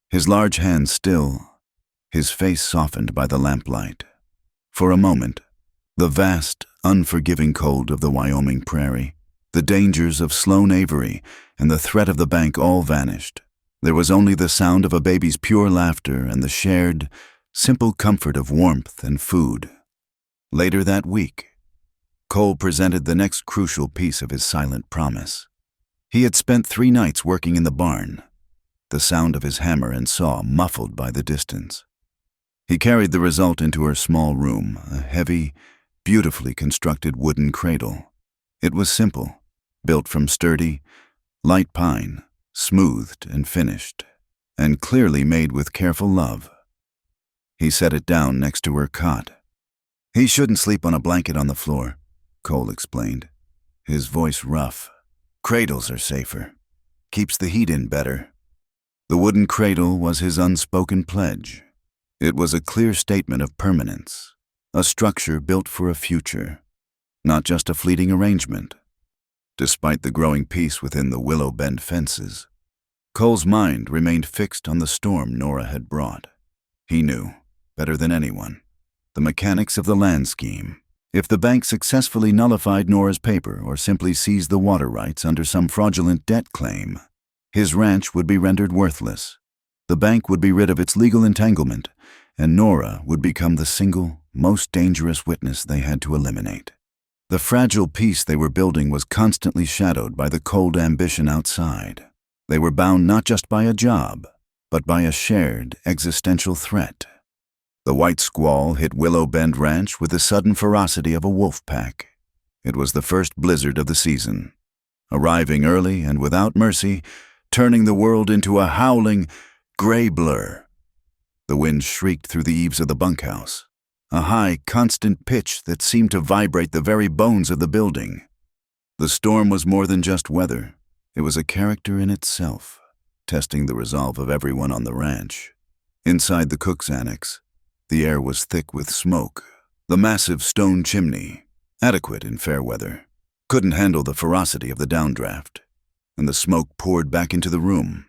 his large hands still, his face softened by the lamplight. For a moment, the vast, unforgiving cold of the Wyoming prairie, the dangers of Sloane Avery, and the threat of the bank all vanished. There was only the sound of a baby's pure laughter and the shared, simple comfort of warmth and food. Later that week, Cole presented the next crucial piece of his silent promise. He had spent 3 nights working in the barn, the sound of his hammer and saw muffled by the distance. He carried the result into her small room, a heavy, beautifully constructed wooden cradle. It was simple, built from sturdy, light pine, smoothed and finished, and clearly made with careful love. He set it down next to her cot. "He shouldn't sleep on a blanket on the floor," Cole explained, his voice rough. "Cradles are safer. Keeps the heat in better." The wooden cradle was his unspoken pledge. It was a clear statement of permanence, a structure built for a future, not just a fleeting arrangement. Despite the growing peace within the Willow Bend fences, Cole's mind remained fixed on the storm Nora had brought. He knew, better than anyone, the mechanics of the land scheme. If the bank successfully nullified Nora's paper or simply seized the water rights under some fraudulent debt claim, his ranch would be rendered worthless. The bank would be rid of its legal entanglement, and Nora would become the single, most dangerous witness they had to eliminate. The fragile peace they were building was constantly shadowed by the cold ambition outside. They were bound not just by a job, but by a shared existential threat. The white squall hit Willow Bend Ranch with the sudden ferocity of a wolf pack. It was the first blizzard of the season, arriving early and without mercy, turning the world into a howling, gray blur. The wind shrieked through the eaves of the bunkhouse, a high, constant pitch that seemed to vibrate the very bones of the building. The storm was more than just weather. It was a character in itself, testing the resolve of everyone on the ranch. Inside the cook's annex, the air was thick with smoke. The massive stone chimney, adequate in fair weather, couldn't handle the ferocity of the downdraft, and the smoke poured back into the room.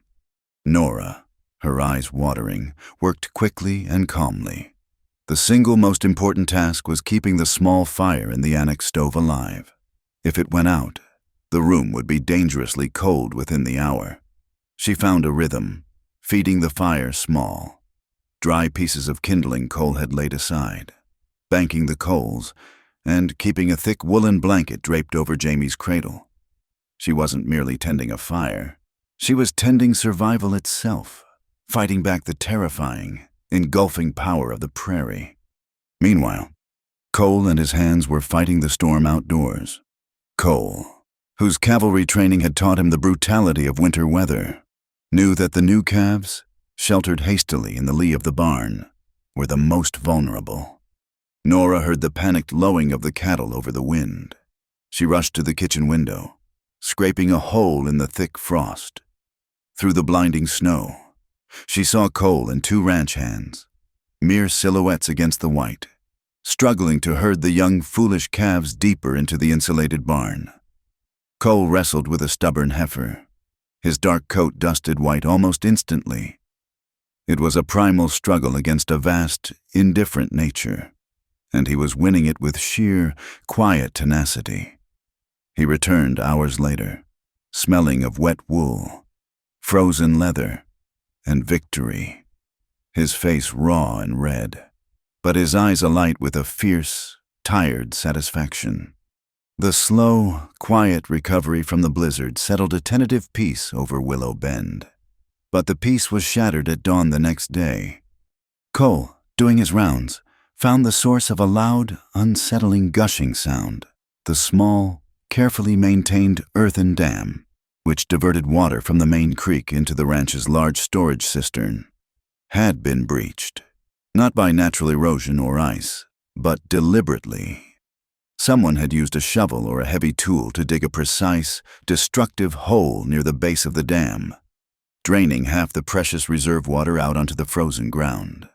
Nora, her eyes watering, worked quickly and calmly. The single most important task was keeping the small fire in the annex stove alive. If it went out, the room would be dangerously cold within the hour. She found a rhythm, feeding the fire small, dry pieces of kindling Cole had laid aside, banking the coals, and keeping a thick woolen blanket draped over Jamie's cradle. She wasn't merely tending a fire. She was tending survival itself, fighting back the terrifying, engulfing power of the prairie. Meanwhile, Cole and his hands were fighting the storm outdoors. Cole, whose cavalry training had taught him the brutality of winter weather, knew that the new calves, sheltered hastily in the lee of the barn, were the most vulnerable. Nora heard the panicked lowing of the cattle over the wind. She rushed to the kitchen window, scraping a hole in the thick frost. Through the blinding snow, she saw Cole and two ranch hands, mere silhouettes against the white, struggling to herd the young, foolish calves deeper into the insulated barn. Cole wrestled with a stubborn heifer, his dark coat dusted white almost instantly. It was a primal struggle against a vast, indifferent nature, and he was winning it with sheer, quiet tenacity. He returned hours later, smelling of wet wool, frozen leather, and victory, his face raw and red, but his eyes alight with a fierce, tired satisfaction. The slow, quiet recovery from the blizzard settled a tentative peace over Willow Bend. But the peace was shattered at dawn the next day. Cole, doing his rounds, found the source of a loud, unsettling gushing sound, the small, carefully maintained earthen dam, which diverted water from the main creek into the ranch's large storage cistern, had been breached, not by natural erosion or ice, but deliberately. Someone had used a shovel or a heavy tool to dig a precise, destructive hole near the base of the dam, draining half the precious reserve water out onto the frozen ground.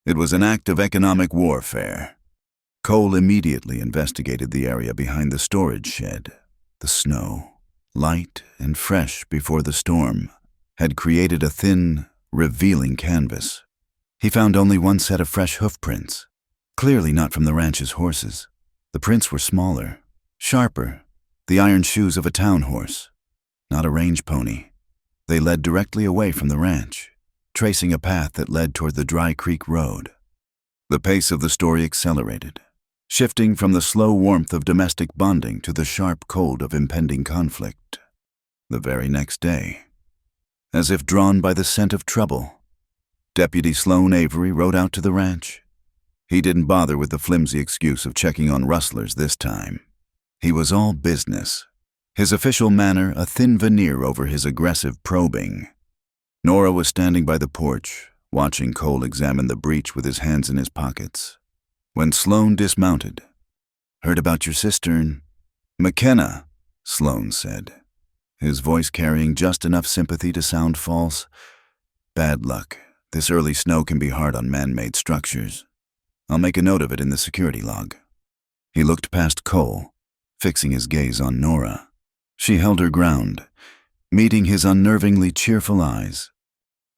It was an act of economic warfare. Cole immediately investigated the area behind the storage shed. The snow, light and fresh before the storm, had created a thin, revealing canvas. He found only one set of fresh hoof prints, clearly not from the ranch's horses. The prints were smaller, sharper, the iron shoes of a town horse, not a range pony. They led directly away from the ranch, tracing a path that led toward the Dry Creek Road. The pace of the story accelerated, shifting from the slow warmth of domestic bonding to the sharp cold of impending conflict. The very next day, as if drawn by the scent of trouble, Deputy Sloan Avery rode out to the ranch. He didn't bother with the flimsy excuse of checking on rustlers this time. He was all business, his official manner a thin veneer over his aggressive probing. Nora was standing by the porch, watching Cole examine the breach with his hands in his pockets. When Sloan dismounted, "Heard about your cistern." "McKenna," Sloan said, his voice carrying just enough sympathy to sound false. "Bad luck. This early snow can be hard on man-made structures. I'll make a note of it in the security log." He looked past Cole, fixing his gaze on Nora. She held her ground, meeting his unnervingly cheerful eyes.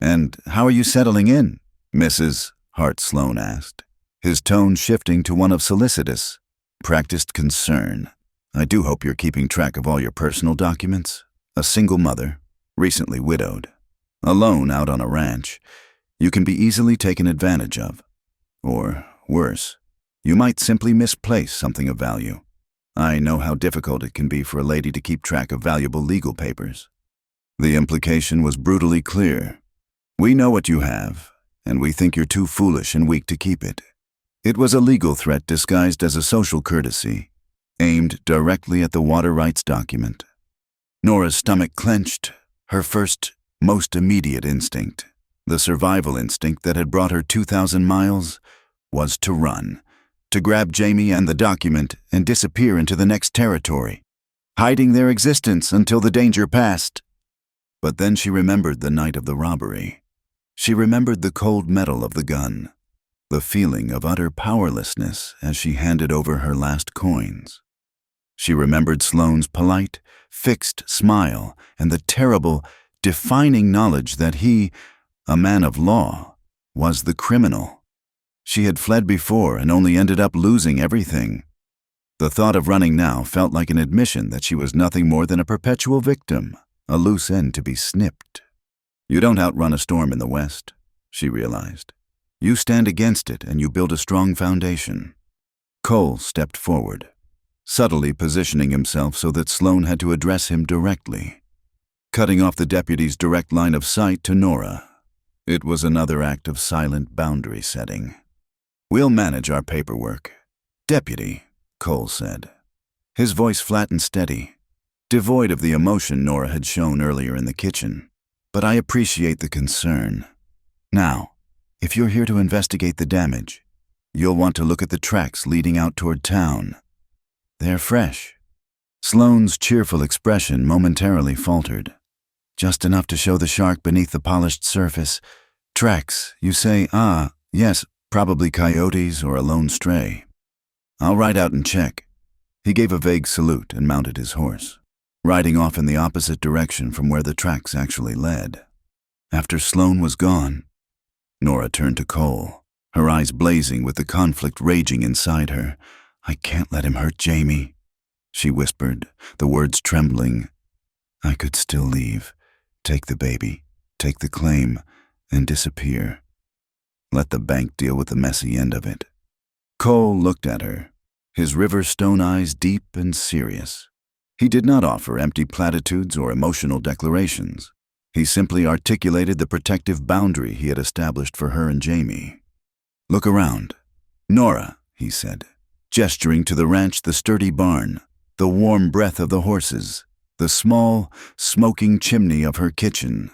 "And how are you settling in, Mrs. Hart?" Sloan asked, his tone shifting to one of solicitous, practiced concern. "I do hope you're keeping track of all your personal documents. A single mother, recently widowed, alone out on a ranch. You can be easily taken advantage of. Or, worse, you might simply misplace something of value. I know how difficult it can be for a lady to keep track of valuable legal papers." The implication was brutally clear. "We know what you have, and we think you're too foolish and weak to keep it." It was a legal threat disguised as a social courtesy, aimed directly at the water rights document. Nora's stomach clenched, her first, most immediate instinct, the survival instinct that had brought her 2,000 miles, was to run, to grab Jamie and the document and disappear into the next territory, hiding their existence until the danger passed. But then she remembered the night of the robbery. She remembered the cold metal of the gun, the feeling of utter powerlessness as she handed over her last coins. She remembered Sloane's polite, fixed smile and the terrible, defining knowledge that he, a man of law, was the criminal. She had fled before and only ended up losing everything. The thought of running now felt like an admission that she was nothing more than a perpetual victim, a loose end to be snipped. You don't outrun a storm in the West, she realized. You stand against it and you build a strong foundation. Cole stepped forward, subtly positioning himself so that Sloane had to address him directly, cutting off the deputy's direct line of sight to Nora. It was another act of silent boundary setting. We'll manage our paperwork. Deputy, Cole said, his voice flat and steady, devoid of the emotion Nora had shown earlier in the kitchen. But I appreciate the concern. Now, if you're here to investigate the damage, you'll want to look at the tracks leading out toward town. They're fresh. Sloane's cheerful expression momentarily faltered, just enough to show the shark beneath the polished surface. Tracks, you say? Ah, yes, probably coyotes or a lone stray. I'll ride out and check. He gave a vague salute and mounted his horse, riding off in the opposite direction from where the tracks actually led. After Sloane was gone, Nora turned to Cole, her eyes blazing with the conflict raging inside her. I can't let him hurt Jamie, she whispered, the words trembling. I could still leave, take the baby, take the claim, and disappear. Let the bank deal with the messy end of it. Cole looked at her, his river-stone eyes deep and serious. He did not offer empty platitudes or emotional declarations. He simply articulated the protective boundary he had established for her and Jamie. Look around. Nora, he said, gesturing to the ranch, the sturdy barn, the warm breath of the horses, the small, smoking chimney of her kitchen.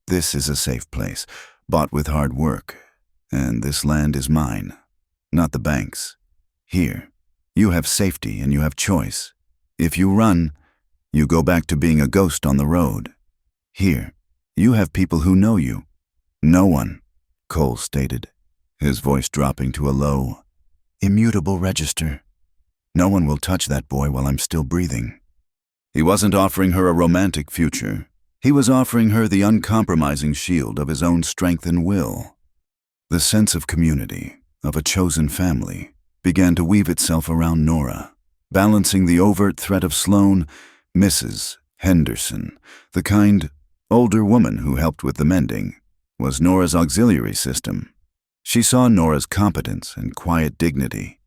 This is a safe place, bought with hard work, and this land is mine, not the bank's. Here, you have safety and you have choice. If you run, you go back to being a ghost on the road. Here, you have people who know you. No one, Cole stated, his voice dropping to a low, immutable register. No one will touch that boy while I'm still breathing. He wasn't offering her a romantic future. He was offering her the uncompromising shield of his own strength and will. The sense of community, of a chosen family, began to weave itself around Nora, balancing the overt threat of Sloane, Mrs. Henderson, the kind, older woman who helped with the mending, was Nora's auxiliary system. She saw Nora's competence and quiet dignity,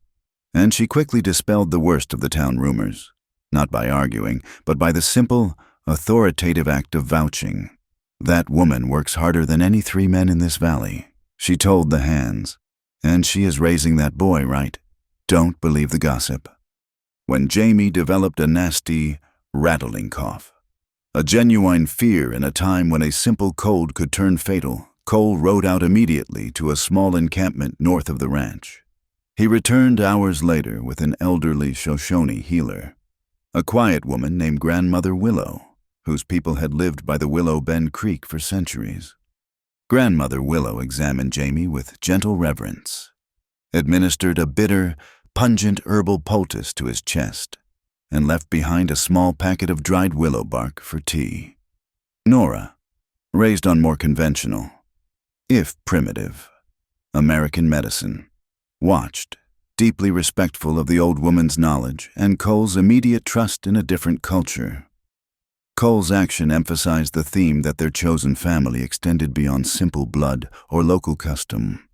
and she quickly dispelled the worst of the town rumors, not by arguing, but by the simple, authoritative act of vouching. That woman works harder than any 3 men in this valley, she told the hands, and she is raising that boy right. Don't believe the gossip. When Jamie developed a nasty, rattling cough, a genuine fear in a time when a simple cold could turn fatal, Cole rode out immediately to a small encampment north of the ranch. He returned hours later with an elderly Shoshone healer, a quiet woman named Grandmother Willow, whose people had lived by the Willow Bend Creek for centuries. Grandmother Willow examined Jamie with gentle reverence, administered a bitter, pungent herbal poultice to his chest, and left behind a small packet of dried willow bark for tea. Nora, raised on more conventional, if primitive, American medicine, watched, deeply respectful of the old woman's knowledge and Cole's immediate trust in a different culture. Cole's action emphasized the theme that their chosen family extended beyond simple blood or local custom,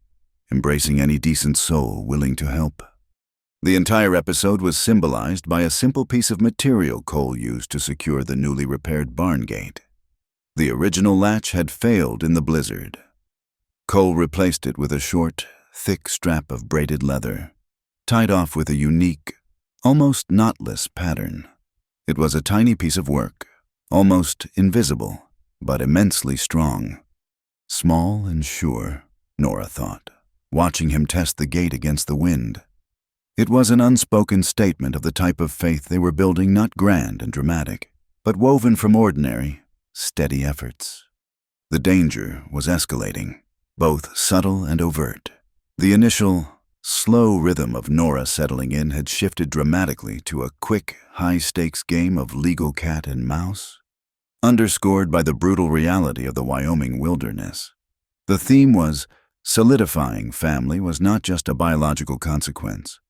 embracing any decent soul willing to help. The entire episode was symbolized by a simple piece of material Cole used to secure the newly repaired barn gate. The original latch had failed in the blizzard. Cole replaced it with a short, thick strap of braided leather, tied off with a unique, almost knotless pattern. It was a tiny piece of work, almost invisible, but immensely strong. Small and sure, Nora thought, watching him test the gate against the wind. It was an unspoken statement of the type of faith they were building, not grand and dramatic, but woven from ordinary, steady efforts. The danger was escalating, both subtle and overt. The initial, slow rhythm of Nora settling in had shifted dramatically to a quick, high-stakes game of legal cat and mouse, underscored by the brutal reality of the Wyoming wilderness. The theme was solidifying family was not just a biological consequence,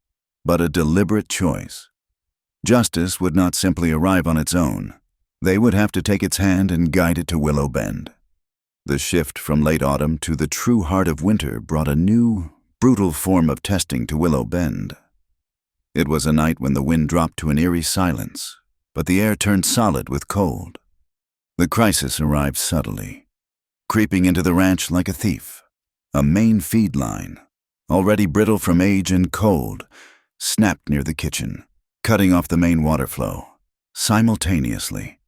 but a deliberate choice. Justice would not simply arrive on its own. They would have to take its hand and guide it to Willow Bend. The shift from late autumn to the true heart of winter brought a new, brutal form of testing to Willow Bend. It was a night when the wind dropped to an eerie silence, but the air turned solid with cold. The crisis arrived subtly, creeping into the ranch like a thief. A main feed line, already brittle from age and cold, snapped near the kitchen, cutting off the main water flow. Simultaneously,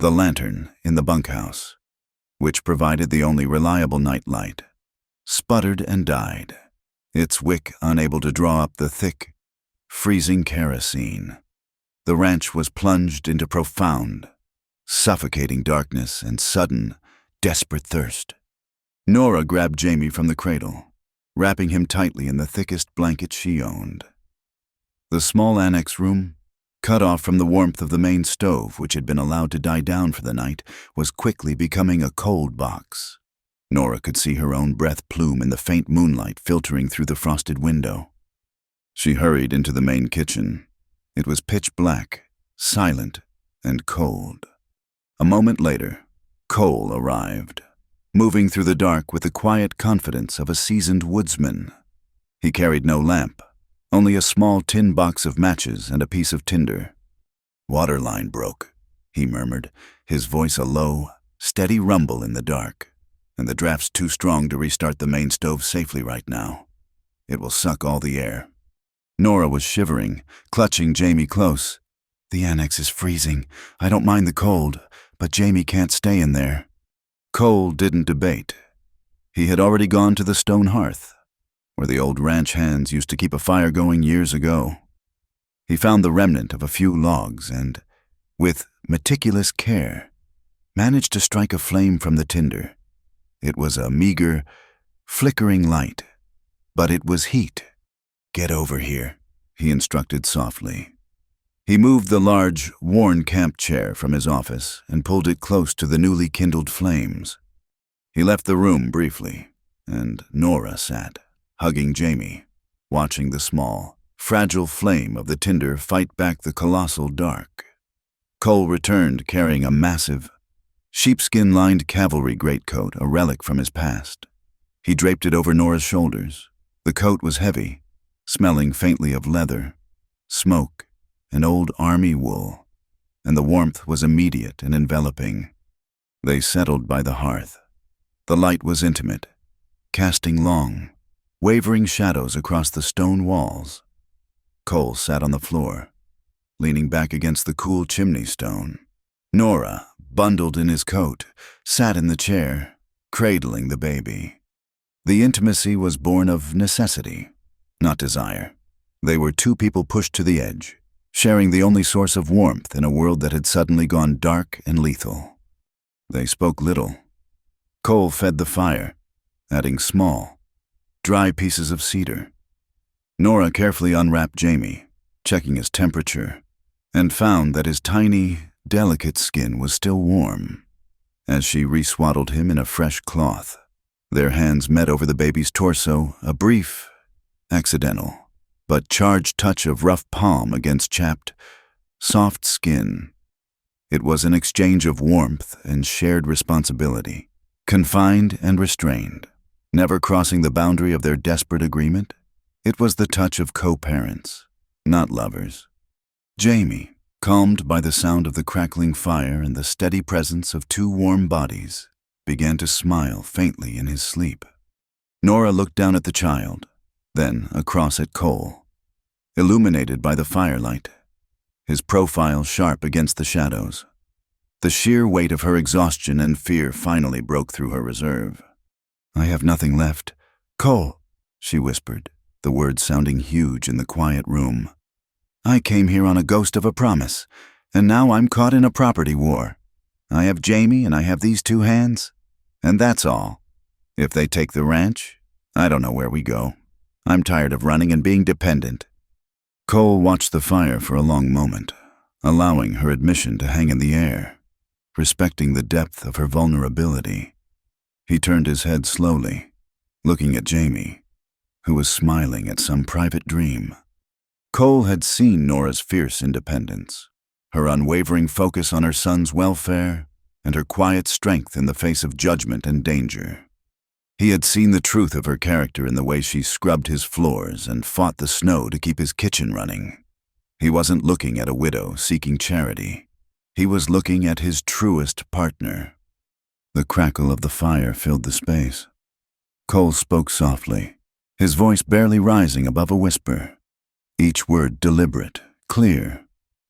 the lantern in the bunkhouse, which provided the only reliable night light, sputtered and died, its wick unable to draw up the thick, freezing kerosene. The ranch was plunged into profound, suffocating darkness and sudden, desperate thirst. Nora grabbed Jamie from the cradle, wrapping him tightly in the thickest blanket she owned. The small annex room, cut off from the warmth of the main stove, which had been allowed to die down for the night, was quickly becoming a cold box. Nora could see her own breath plume in the faint moonlight filtering through the frosted window. She hurried into the main kitchen. It was pitch black, silent, and cold. A moment later, Cole arrived, moving through the dark with the quiet confidence of a seasoned woodsman. He carried no lamp, only a small tin box of matches and a piece of tinder. "Water line broke," he murmured, his voice a low, steady rumble in the dark. "And the draft's too strong to restart the main stove safely right now. It will suck all the air." Nora was shivering, clutching Jamie close. "The annex is freezing. I don't mind the cold, but Jamie can't stay in there." Cole didn't debate. He had already gone to the stone hearth, where the old ranch hands used to keep a fire going years ago. He found the remnant of a few logs and, with meticulous care, managed to strike a flame from the tinder. It was a meager, flickering light, but it was heat. "Get over here," he instructed softly. He moved the large, worn camp chair from his office and pulled it close to the newly kindled flames. He left the room briefly, and Nora sat, hugging Jamie, watching the small, fragile flame of the tinder fight back the colossal dark. Cole returned carrying a massive, sheepskin-lined cavalry greatcoat, a relic from his past. He draped it over Nora's shoulders. The coat was heavy, smelling faintly of leather, smoke, and old army wool, and the warmth was immediate and enveloping. They settled by the hearth. The light was intimate, casting long, wavering shadows across the stone walls. Cole sat on the floor, leaning back against the cool chimney stone. Nora, bundled in his coat, sat in the chair, cradling the baby. The intimacy was born of necessity, not desire. They were two people pushed to the edge, sharing the only source of warmth in a world that had suddenly gone dark and lethal. They spoke little. Cole fed the fire, adding small, dry pieces of cedar. Nora carefully unwrapped Jamie, checking his temperature, and found that his tiny, delicate skin was still warm. As she reswaddled him in a fresh cloth, their hands met over the baby's torso, a brief, accidental, but charged touch of rough palm against chapped, soft skin. It was an exchange of warmth and shared responsibility, confined and restrained, never crossing the boundary of their desperate agreement. It was the touch of co-parents, not lovers. Jamie, calmed by the sound of the crackling fire and the steady presence of two warm bodies, began to smile faintly in his sleep. Nora looked down at the child, then across at Cole, illuminated by the firelight, his profile sharp against the shadows. The sheer weight of her exhaustion and fear finally broke through her reserve. "I have nothing left. Cole," she whispered, the words sounding huge in the quiet room. "I came here on a ghost of a promise, and now I'm caught in a property war. I have Jamie and I have these two hands, and that's all. If they take the ranch, I don't know where we go. I'm tired of running and being dependent." Cole watched the fire for a long moment, allowing her admission to hang in the air, respecting the depth of her vulnerability. He turned his head slowly, looking at Jamie, who was smiling at some private dream. Cole had seen Nora's fierce independence, her unwavering focus on her son's welfare, and her quiet strength in the face of judgment and danger. He had seen the truth of her character in the way she scrubbed his floors and fought the snow to keep his kitchen running. He wasn't looking at a widow seeking charity. He was looking at his truest partner. The crackle of the fire filled the space. Cole spoke softly, his voice barely rising above a whisper, each word deliberate, clear,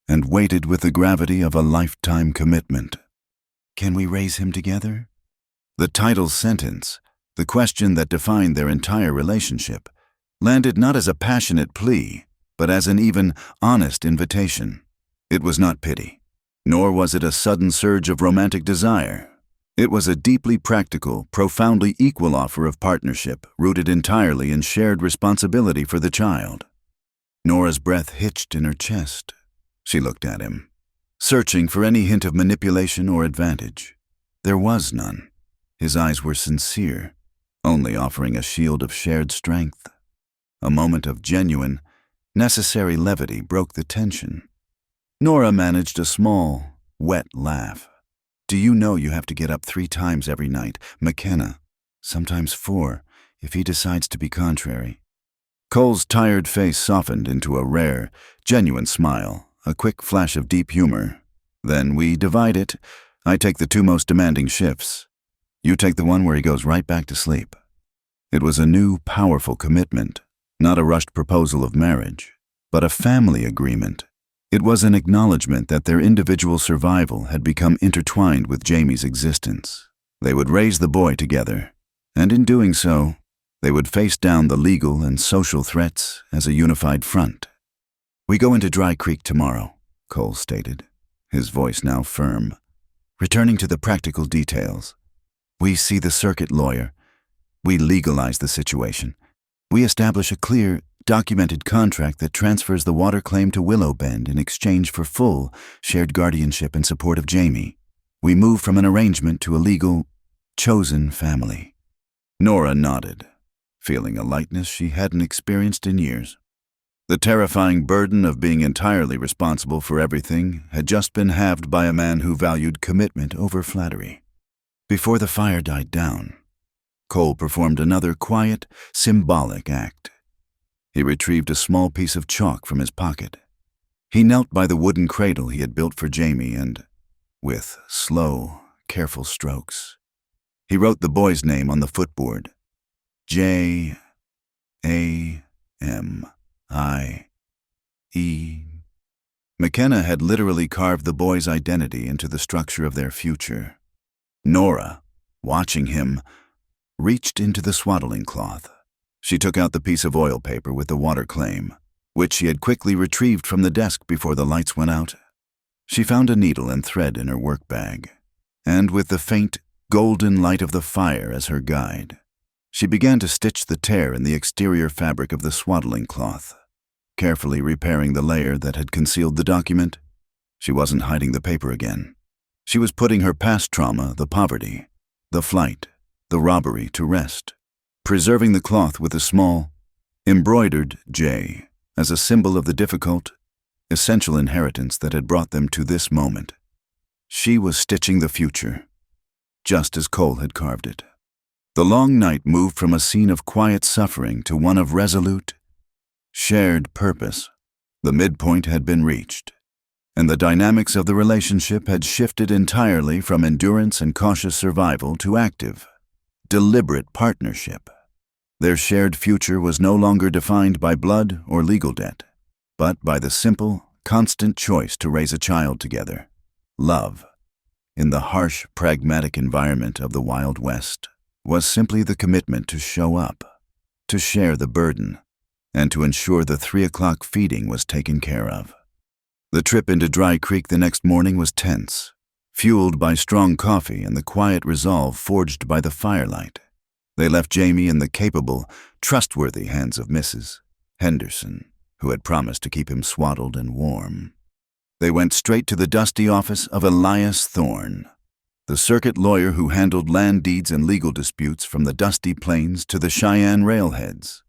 and weighted with the gravity of a lifetime commitment. "Can we raise him together?" The title sentence, the question that defined their entire relationship, landed not as a passionate plea, but as an even, honest invitation. It was not pity, nor was it a sudden surge of romantic desire. It was a deeply practical, profoundly equal offer of partnership rooted entirely in shared responsibility for the child. Nora's breath hitched in her chest. She looked at him, searching for any hint of manipulation or advantage. There was none. His eyes were sincere, only offering a shield of shared strength. A moment of genuine, necessary levity broke the tension. Nora managed a small, wet laugh. "Do you know you have to get up 3 times every night? McKenna. Sometimes 4, if he decides to be contrary." Cole's tired face softened into a rare, genuine smile, a quick flash of deep humor. "Then we divide it. I take the 2 most demanding shifts. You take the one where he goes right back to sleep." It was a new, powerful commitment, not a rushed proposal of marriage, but a family agreement. It was an acknowledgement that their individual survival had become intertwined with Jamie's existence. They would raise the boy together, and in doing so, they would face down the legal and social threats as a unified front. "We go into Dry Creek tomorrow," Cole stated, his voice now firm. "Returning to the practical details. We see the circuit lawyer. We legalize the situation. We establish a clear, documented contract that transfers the water claim to Willow Bend in exchange for full, shared guardianship and support of Jamie. We move from an arrangement to a legal, chosen family." Nora nodded, feeling a lightness she hadn't experienced in years. The terrifying burden of being entirely responsible for everything had just been halved by a man who valued commitment over flattery. Before the fire died down, Cole performed another quiet, symbolic act. He retrieved a small piece of chalk from his pocket. He knelt by the wooden cradle he had built for Jamie and, with slow, careful strokes, he wrote the boy's name on the footboard. J-A-M-I-E. McKenna had literally carved the boy's identity into the structure of their future. Nora, watching him, reached into the swaddling cloth. She took out the piece of oil paper with the water claim, which she had quickly retrieved from the desk before the lights went out. She found a needle and thread in her work bag, and with the faint, golden light of the fire as her guide, she began to stitch the tear in the exterior fabric of the swaddling cloth, carefully repairing the layer that had concealed the document. She wasn't hiding the paper again. She was putting her past trauma, the poverty, the flight, the robbery, to rest, preserving the cloth with a small, embroidered J as a symbol of the difficult, essential inheritance that had brought them to this moment. She was stitching the future, just as Cole had carved it. The long night moved from a scene of quiet suffering to one of resolute, shared purpose. The midpoint had been reached, and the dynamics of the relationship had shifted entirely from endurance and cautious survival to active, deliberate partnership. Their shared future was no longer defined by blood or legal debt, but by the simple, constant choice to raise a child together. Love, in the harsh, pragmatic environment of the Wild West, was simply the commitment to show up, to share the burden, and to ensure the 3 o'clock feeding was taken care of. The trip into Dry Creek the next morning was tense, fueled by strong coffee and the quiet resolve forged by the firelight. They left Jamie in the capable, trustworthy hands of Mrs. Henderson, who had promised to keep him swaddled and warm. They went straight to the dusty office of Elias Thorne, the circuit lawyer who handled land deeds and legal disputes from the dusty plains to the Cheyenne railheads.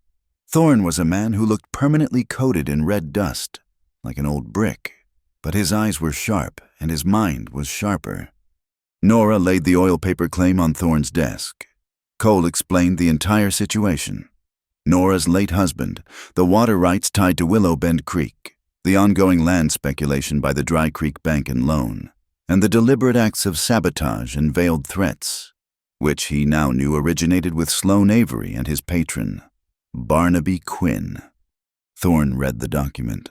Thorne was a man who looked permanently coated in red dust, like an old brick, but his eyes were sharp and his mind was sharper. Nora laid the oil paper claim on Thorne's desk. Cole explained the entire situation. Nora's late husband, the water rights tied to Willow Bend Creek, the ongoing land speculation by the Dry Creek Bank and Loan, and the deliberate acts of sabotage and veiled threats, which he now knew originated with Sloane Avery and his patron, Barnaby Quinn. Thorne read the document,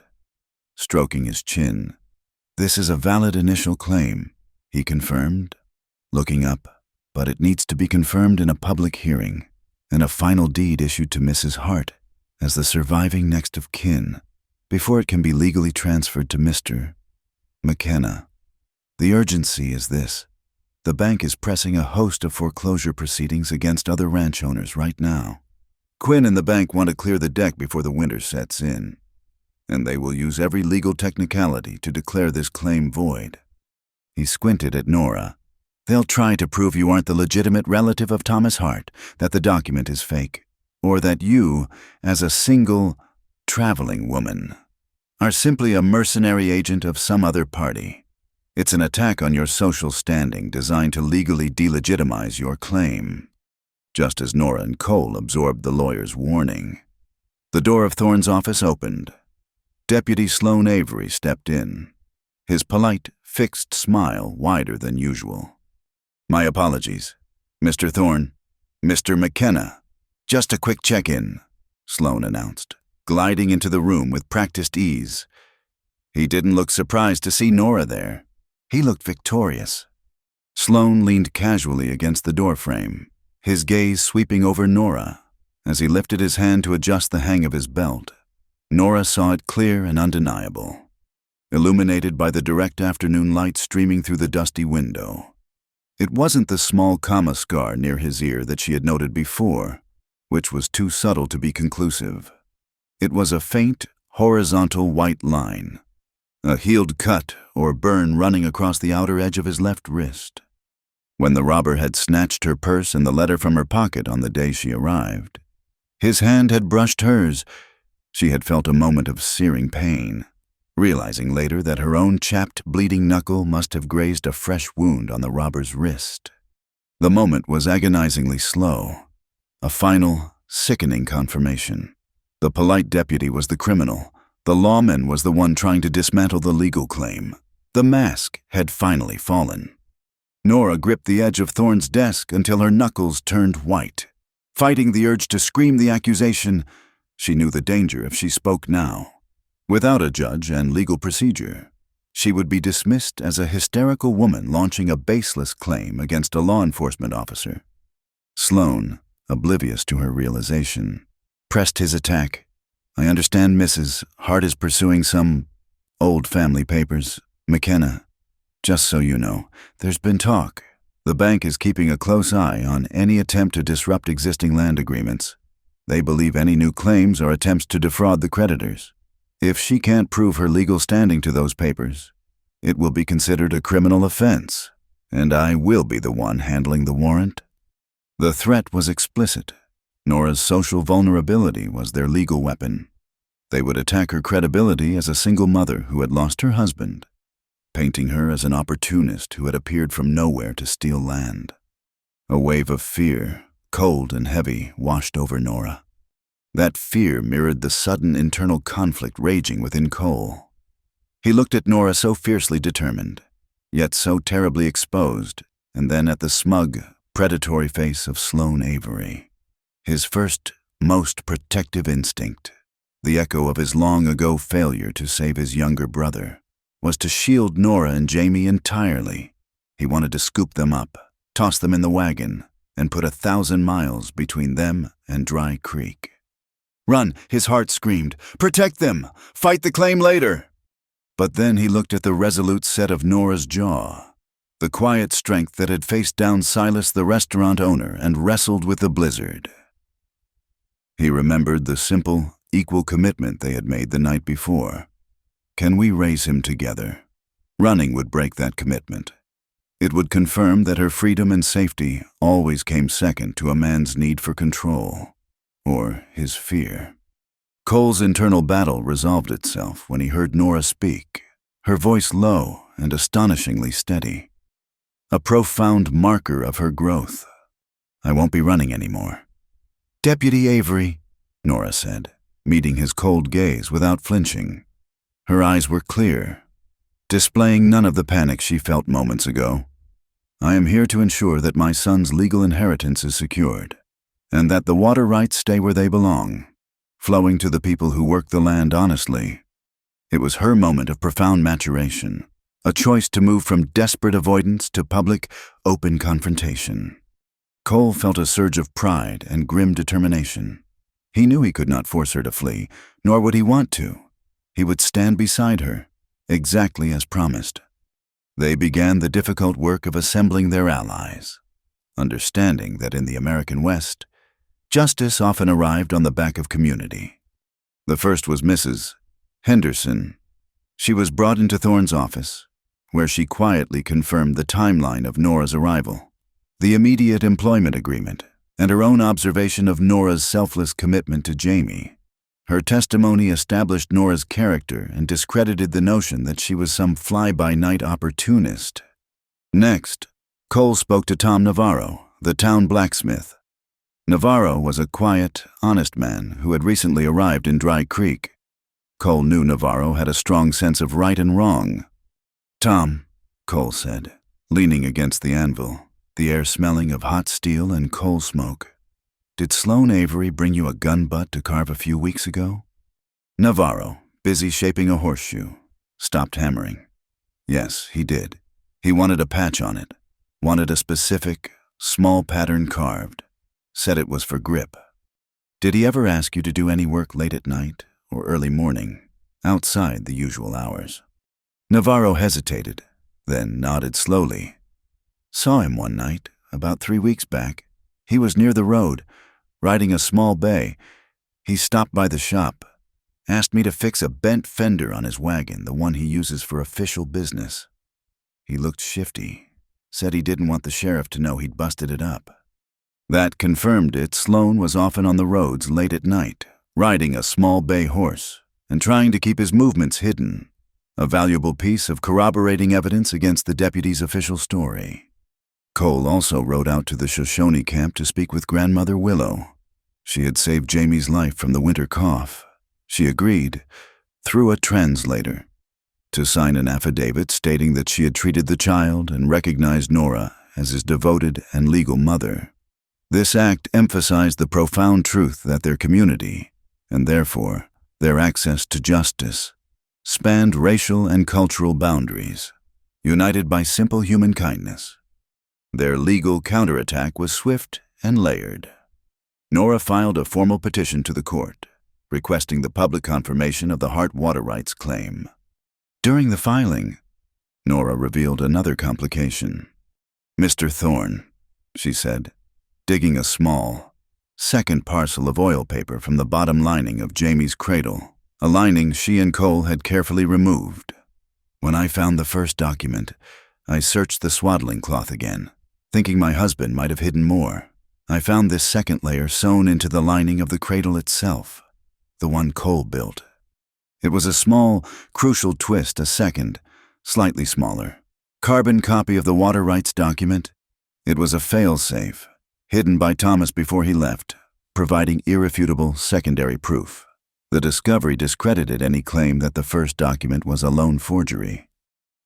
stroking his chin. "This is a valid initial claim," he confirmed, looking up, "but it needs to be confirmed in a public hearing, and a final deed issued to Mrs. Hart as the surviving next of kin before it can be legally transferred to Mr. McKenna. The urgency is this. The bank is pressing a host of foreclosure proceedings against other ranch owners right now. Quinn and the bank want to clear the deck before the winter sets in, and they will use every legal technicality to declare this claim void." He squinted at Nora. "They'll try to prove you aren't the legitimate relative of Thomas Hart, that the document is fake, or that you, as a single, traveling woman, are simply a mercenary agent of some other party. It's an attack on your social standing designed to legally delegitimize your claim." Just as Nora and Cole absorbed the lawyer's warning, the door of Thorne's office opened. Deputy Sloane Avery stepped in, his polite, fixed smile wider than usual. "My apologies, Mr. Thorne. Mr. McKenna. Just a quick check-in," Sloane announced, gliding into the room with practiced ease. He didn't look surprised to see Nora there. He looked victorious. Sloane leaned casually against the doorframe, his gaze sweeping over Nora. As he lifted his hand to adjust the hang of his belt, Nora saw it clear and undeniable, illuminated by the direct afternoon light streaming through the dusty window. It wasn't the small comma scar near his ear that she had noted before, which was too subtle to be conclusive. It was a faint, horizontal white line, a healed cut or burn running across the outer edge of his left wrist. When the robber had snatched her purse and the letter from her pocket on the day she arrived, his hand had brushed hers. She had felt a moment of searing pain, realizing later that her own chapped, bleeding knuckle must have grazed a fresh wound on the robber's wrist. The moment was agonizingly slow, a final, sickening confirmation. The polite deputy was the criminal. The lawman was the one trying to dismantle the legal claim. The mask had finally fallen. Nora gripped the edge of Thorne's desk until her knuckles turned white. Fighting the urge to scream the accusation, she knew the danger if she spoke now. Without a judge and legal procedure, she would be dismissed as a hysterical woman launching a baseless claim against a law enforcement officer. Sloane, oblivious to her realization, pressed his attack. "I understand Mrs. Hart is pursuing some old family papers. McKenna, just so you know, there's been talk. The bank is keeping a close eye on any attempt to disrupt existing land agreements. They believe any new claims are attempts to defraud the creditors. If she can't prove her legal standing to those papers, it will be considered a criminal offense, and I will be the one handling the warrant." The threat was explicit. Nora's social vulnerability was their legal weapon. They would attack her credibility as a single mother who had lost her husband, painting her as an opportunist who had appeared from nowhere to steal land. A wave of fear, cold and heavy, washed over Nora. That fear mirrored the sudden internal conflict raging within Cole. He looked at Nora so fiercely determined, yet so terribly exposed, and then at the smug, predatory face of Sloane Avery. His first, most protective instinct, the echo of his long-ago failure to save his younger brother, was to shield Nora and Jamie entirely. He wanted to scoop them up, toss them in the wagon, and put 1,000 miles between them and Dry Creek. "Run!" his heart screamed. "Protect them! Fight the claim later!" But then he looked at the resolute set of Nora's jaw, the quiet strength that had faced down Silas the restaurant owner and wrestled with the blizzard. He remembered the simple, equal commitment they had made the night before. Can we raise him together? Running would break that commitment. It would confirm that her freedom and safety always came second to a man's need for control, or his fear. Cole's internal battle resolved itself when he heard Nora speak, her voice low and astonishingly steady. a profound marker of her growth. "I won't be running anymore." "Deputy Avery," Nora said, meeting his cold gaze without flinching. Her eyes were clear, displaying none of the panic she felt moments ago. "I am here to ensure that my son's legal inheritance is secured, and that the water rights stay where they belong, flowing to the people who work the land honestly." It was her moment of profound maturation, a choice to move from desperate avoidance to public, open confrontation. Cole felt a surge of pride and grim determination. He knew he could not force her to flee, nor would he want to. He would stand beside her, exactly as promised. They began the difficult work of assembling their allies, understanding that in the American West, justice often arrived on the back of community. The first was Mrs. Henderson. She was brought into Thorne's office, where she quietly confirmed the timeline of Nora's arrival, the immediate employment agreement, and her own observation of Nora's selfless commitment to Jamie. Her testimony established Nora's character and discredited the notion that she was some fly-by-night opportunist. Next, Cole spoke to Tom Navarro, the town blacksmith. Navarro was a quiet, honest man who had recently arrived in Dry Creek. Cole knew Navarro had a strong sense of right and wrong. "Tom," Cole said, leaning against the anvil, the air smelling of hot steel and coal smoke. "Did Sloane Avery bring you a gun butt to carve a few weeks ago?" Navarro, busy shaping a horseshoe, stopped hammering. "Yes, he did. He wanted a patch on it, wanted a specific, small pattern carved, said it was for grip." "Did he ever ask you to do any work late at night or early morning, outside the usual hours?" Navarro hesitated, then nodded slowly. "Saw him one night, about 3 weeks back. He was near the road, riding a small bay. He stopped by the shop, asked me to fix a bent fender on his wagon, the one he uses for official business. He looked shifty, said he didn't want the sheriff to know he'd busted it up." That confirmed it. Sloane was often on the roads late at night, riding a small bay horse and trying to keep his movements hidden, a valuable piece of corroborating evidence against the deputy's official story. Cole also rode out to the Shoshone camp to speak with Grandmother Willow. She had saved Jamie's life from the winter cough. She agreed, through a translator, to sign an affidavit stating that she had treated the child and recognized Nora as his devoted and legal mother. This act emphasized the profound truth that their community, and therefore their access to justice, spanned racial and cultural boundaries, united by simple human kindness. Their legal counterattack was swift and layered. Nora filed a formal petition to the court, requesting the public confirmation of the Hart water rights claim. During the filing, Nora revealed another complication. "Mr. Thorne," she said, digging a small, second parcel of oil paper from the bottom lining of Jamie's cradle, a lining she and Cole had carefully removed. "When I found the first document, I searched the swaddling cloth again, thinking my husband might have hidden more. I found this second layer sewn into the lining of the cradle itself, the one Cole built. It was a small, crucial twist, a second, slightly smaller, carbon copy of the water rights document. It was a fail-safe, hidden by Thomas before he left, providing irrefutable secondary proof. The discovery discredited any claim that the first document was a lone forgery.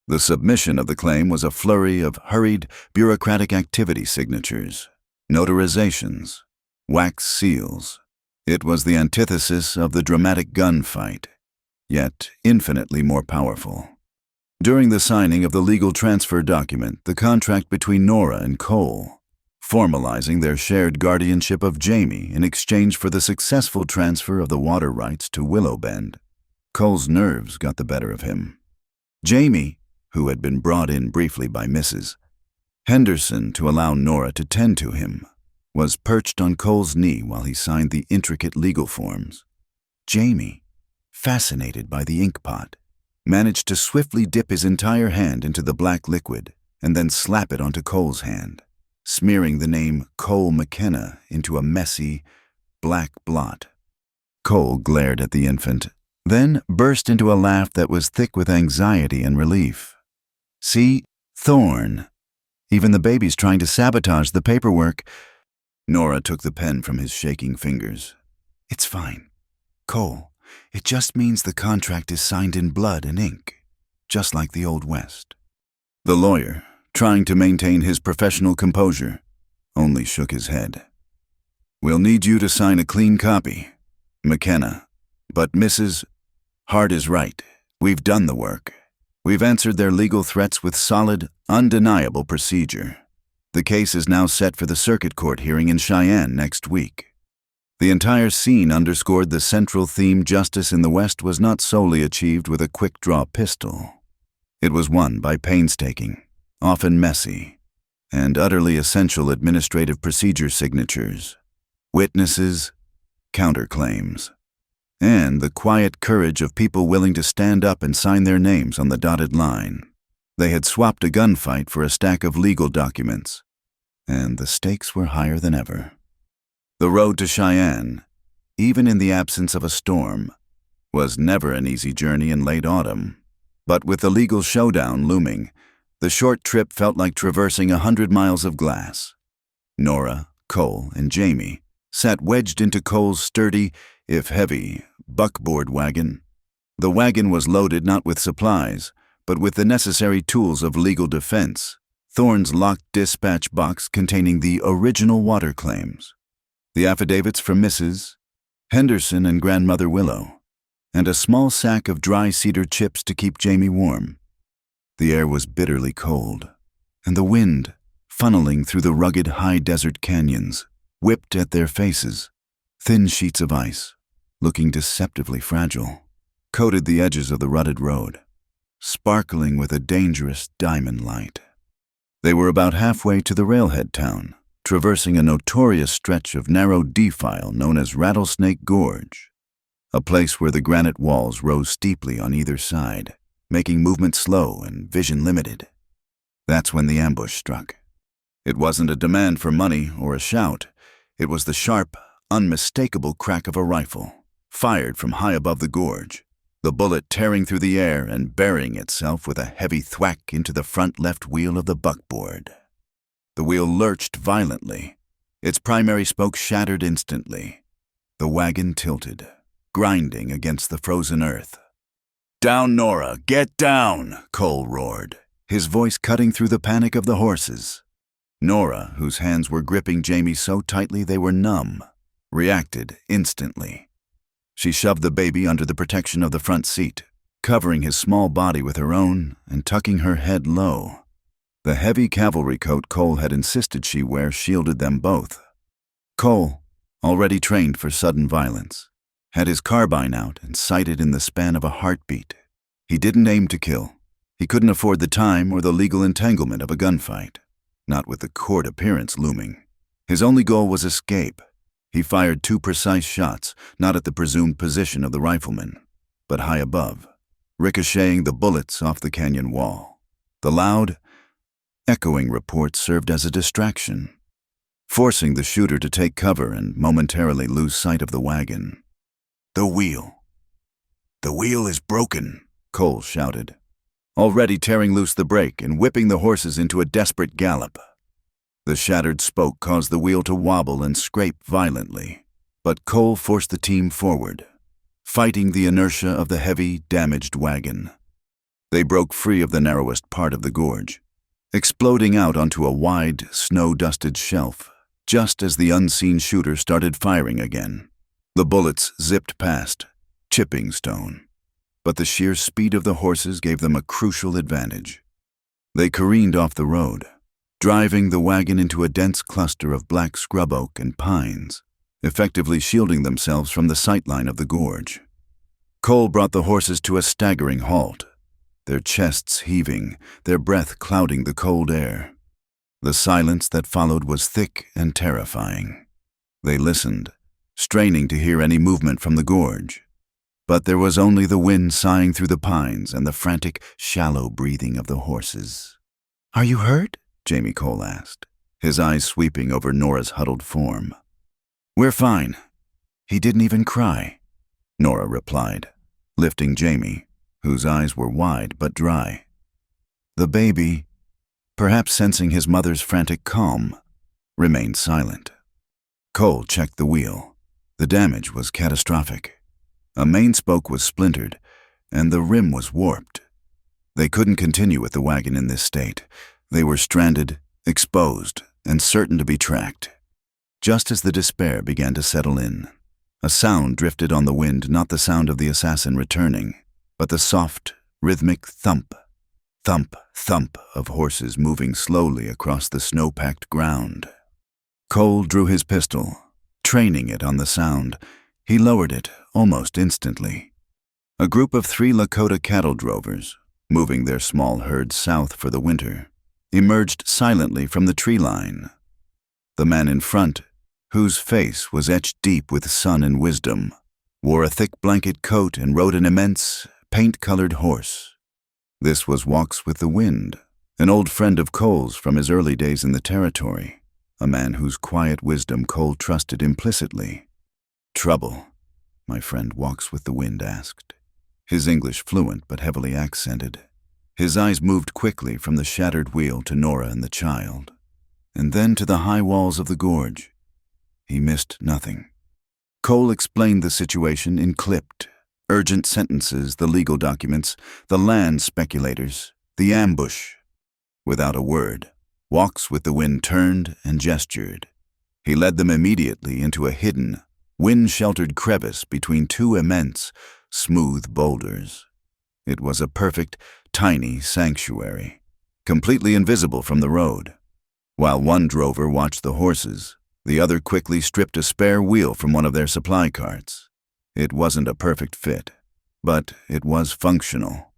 The submission of the claim was a flurry of hurried, bureaucratic activity signatures, notarizations, wax seals. It was the antithesis of the dramatic gunfight, yet infinitely more powerful. During the signing of the legal transfer document, the contract between Nora and Cole, formalizing their shared guardianship of Jamie in exchange for the successful transfer of the water rights to Willowbend, Cole's nerves got the better of him. Jamie, who had been brought in briefly by Mrs. Henderson to allow Nora to tend to him, was perched on Cole's knee while he signed the intricate legal forms. Jamie, fascinated by the ink pot, managed to swiftly dip his entire hand into the black liquid and then slap it onto Cole's hand, smearing the name Cole McKenna into a messy, black blot. Cole glared at the infant, then burst into a laugh that was thick with anxiety and relief. "See, Thorne. Even the baby's trying to sabotage the paperwork. Nora took the pen from his shaking fingers. It's fine. Cole, it just means the contract is signed in blood and ink, just like the Old West. The lawyer, trying to maintain his professional composure, only shook his head. We'll need you to sign a clean copy, McKenna. But Mrs. Hart is right. We've done the work. We've answered their legal threats with solid, undeniable procedure. The case is now set for the circuit court hearing in Cheyenne next week. The entire scene underscored the central theme: justice in the West was not solely achieved with a quick-draw pistol. It was won by painstaking, often messy, and utterly essential administrative procedure signatures, witnesses, counterclaims, and the quiet courage of people willing to stand up and sign their names on the dotted line. They had swapped a gunfight for a stack of legal documents, and the stakes were higher than ever. The road to Cheyenne, even in the absence of a storm, was never an easy journey in late autumn. But with the legal showdown looming, the short trip felt like traversing 100 miles of glass. Nora, Cole, and Jamie sat wedged into Cole's sturdy, if heavy, buckboard wagon. The wagon was loaded not with supplies, but with the necessary tools of legal defense: Thorne's locked dispatch box containing the original water claims, the affidavits from Mrs. Henderson and Grandmother Willow, and a small sack of dry cedar chips to keep Jamie warm. The air was bitterly cold, and the wind, funneling through the rugged high desert canyons, whipped at their faces. Thin sheets of ice, looking deceptively fragile, coated the edges of the rutted road, sparkling with a dangerous diamond light. They were about halfway to the railhead town, traversing a notorious stretch of narrow defile known as Rattlesnake Gorge, a place where the granite walls rose steeply on either side, making movement slow and vision limited. That's when the ambush struck. It wasn't a demand for money or a shout. It was the sharp, unmistakable crack of a rifle, fired from high above the gorge, the bullet tearing through the air and burying itself with a heavy thwack into the front left wheel of the buckboard. The wheel lurched violently. Its primary spoke shattered instantly. The wagon tilted, grinding against the frozen earth. "Down, Nora! Get down!" Cole roared, his voice cutting through the panic of the horses. Nora, whose hands were gripping Jamie so tightly they were numb, reacted instantly. She shoved the baby under the protection of the front seat, covering his small body with her own and tucking her head low. The heavy cavalry coat Cole had insisted she wear shielded them both. Cole, already trained for sudden violence, had his carbine out and sighted in the span of a heartbeat. He didn't aim to kill. He couldn't afford the time or the legal entanglement of a gunfight, not with the court appearance looming. His only goal was escape. He fired 2 precise shots, not at the presumed position of the rifleman, but high above, ricocheting the bullets off the canyon wall. The loud, echoing report served as a distraction, forcing the shooter to take cover and momentarily lose sight of the wagon. "The wheel! The wheel is broken!" Cole shouted, already tearing loose the brake and whipping the horses into a desperate gallop. The shattered spoke caused the wheel to wobble and scrape violently, but Cole forced the team forward, fighting the inertia of the heavy, damaged wagon. They broke free of the narrowest part of the gorge, exploding out onto a wide, snow-dusted shelf, just as the unseen shooter started firing again. The bullets zipped past, chipping stone, but the sheer speed of the horses gave them a crucial advantage. They careened off the road, driving the wagon into a dense cluster of black scrub oak and pines, effectively shielding themselves from the sightline of the gorge. Cole brought the horses to a staggering halt, their chests heaving, their breath clouding the cold air. The silence that followed was thick and terrifying. They listened, straining to hear any movement from the gorge. But there was only the wind sighing through the pines and the frantic, shallow breathing of the horses. "Are you hurt?" Jamie Cole asked, his eyes sweeping over Nora's huddled form. "We're fine. He didn't even cry," Nora replied, lifting Jamie, whose eyes were wide but dry. "The baby, perhaps sensing his mother's frantic calm, remained silent. Cole checked the wheel. The damage was catastrophic. A main spoke was splintered, and the rim was warped. They couldn't continue with the wagon in this state. They were stranded, exposed, and certain to be tracked. Just as the despair began to settle in, a sound drifted on the wind, not the sound of the assassin returning, but the soft, rhythmic thump, thump, thump of horses moving slowly across the snow-packed ground. Cole drew his pistol, training it on the sound. He lowered it almost instantly. A group of 3 Lakota cattle drovers, moving their small herds south for the winter, emerged silently from the tree line. The man in front, whose face was etched deep with sun and wisdom, wore a thick blanket coat and rode an immense, paint-colored horse. This was Walks with the Wind, an old friend of Cole's from his early days in the territory, a man whose quiet wisdom Cole trusted implicitly. "Trouble?" my friend Walks with the Wind asked, his English fluent but heavily accented. His eyes moved quickly from the shattered wheel to Nora and the child, and then to the high walls of the gorge. He missed nothing. Cole explained the situation in clipped, urgent sentences, the legal documents, the land speculators, the ambush. Without a word, Walks with the Wind turned and gestured. He led them immediately into a hidden, wind-sheltered crevice between 2 immense, smooth boulders. It was a perfect, tiny sanctuary, completely invisible from the road. While one drover watched the horses, the other quickly stripped a spare wheel from one of their supply carts. It wasn't a perfect fit, but it was functional.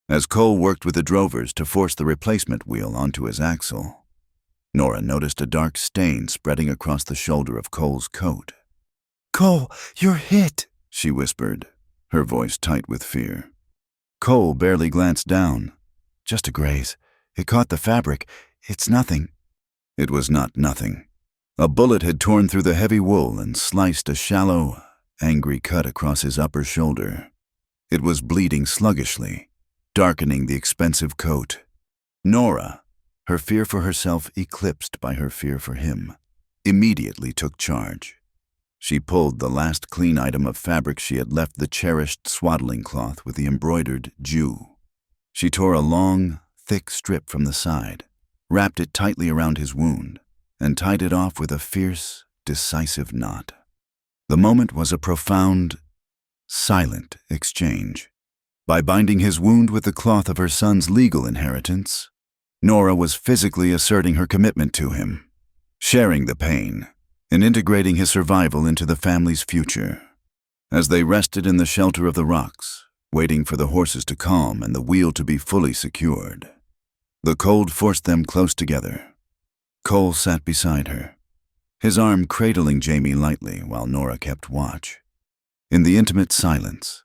As Cole worked with the drovers to force the replacement wheel onto his axle, Nora noticed a dark stain spreading across the shoulder of Cole's coat. "Cole, you're hit," she whispered, her voice tight with fear. Cole barely glanced down. "Just a graze. It caught the fabric. It's nothing." It was not nothing. A bullet had torn through the heavy wool and sliced a shallow, angry cut across his upper shoulder. It was bleeding sluggishly, darkening the expensive coat. Nora, her fear for herself eclipsed by her fear for him, immediately took charge. She pulled the last clean item of fabric she had left, the cherished swaddling cloth with the embroidered Jew. She tore a long, thick strip from the side, wrapped it tightly around his wound, and tied it off with a fierce, decisive knot. The moment was a profound, silent exchange. By binding his wound with the cloth of her son's legal inheritance, Nora was physically asserting her commitment to him, sharing the pain, and integrating his survival into the family's future. As they rested in the shelter of the rocks, waiting for the horses to calm and the wheel to be fully secured, the cold forced them close together. Cole sat beside her, his arm cradling Jamie lightly while Nora kept watch. In the intimate silence,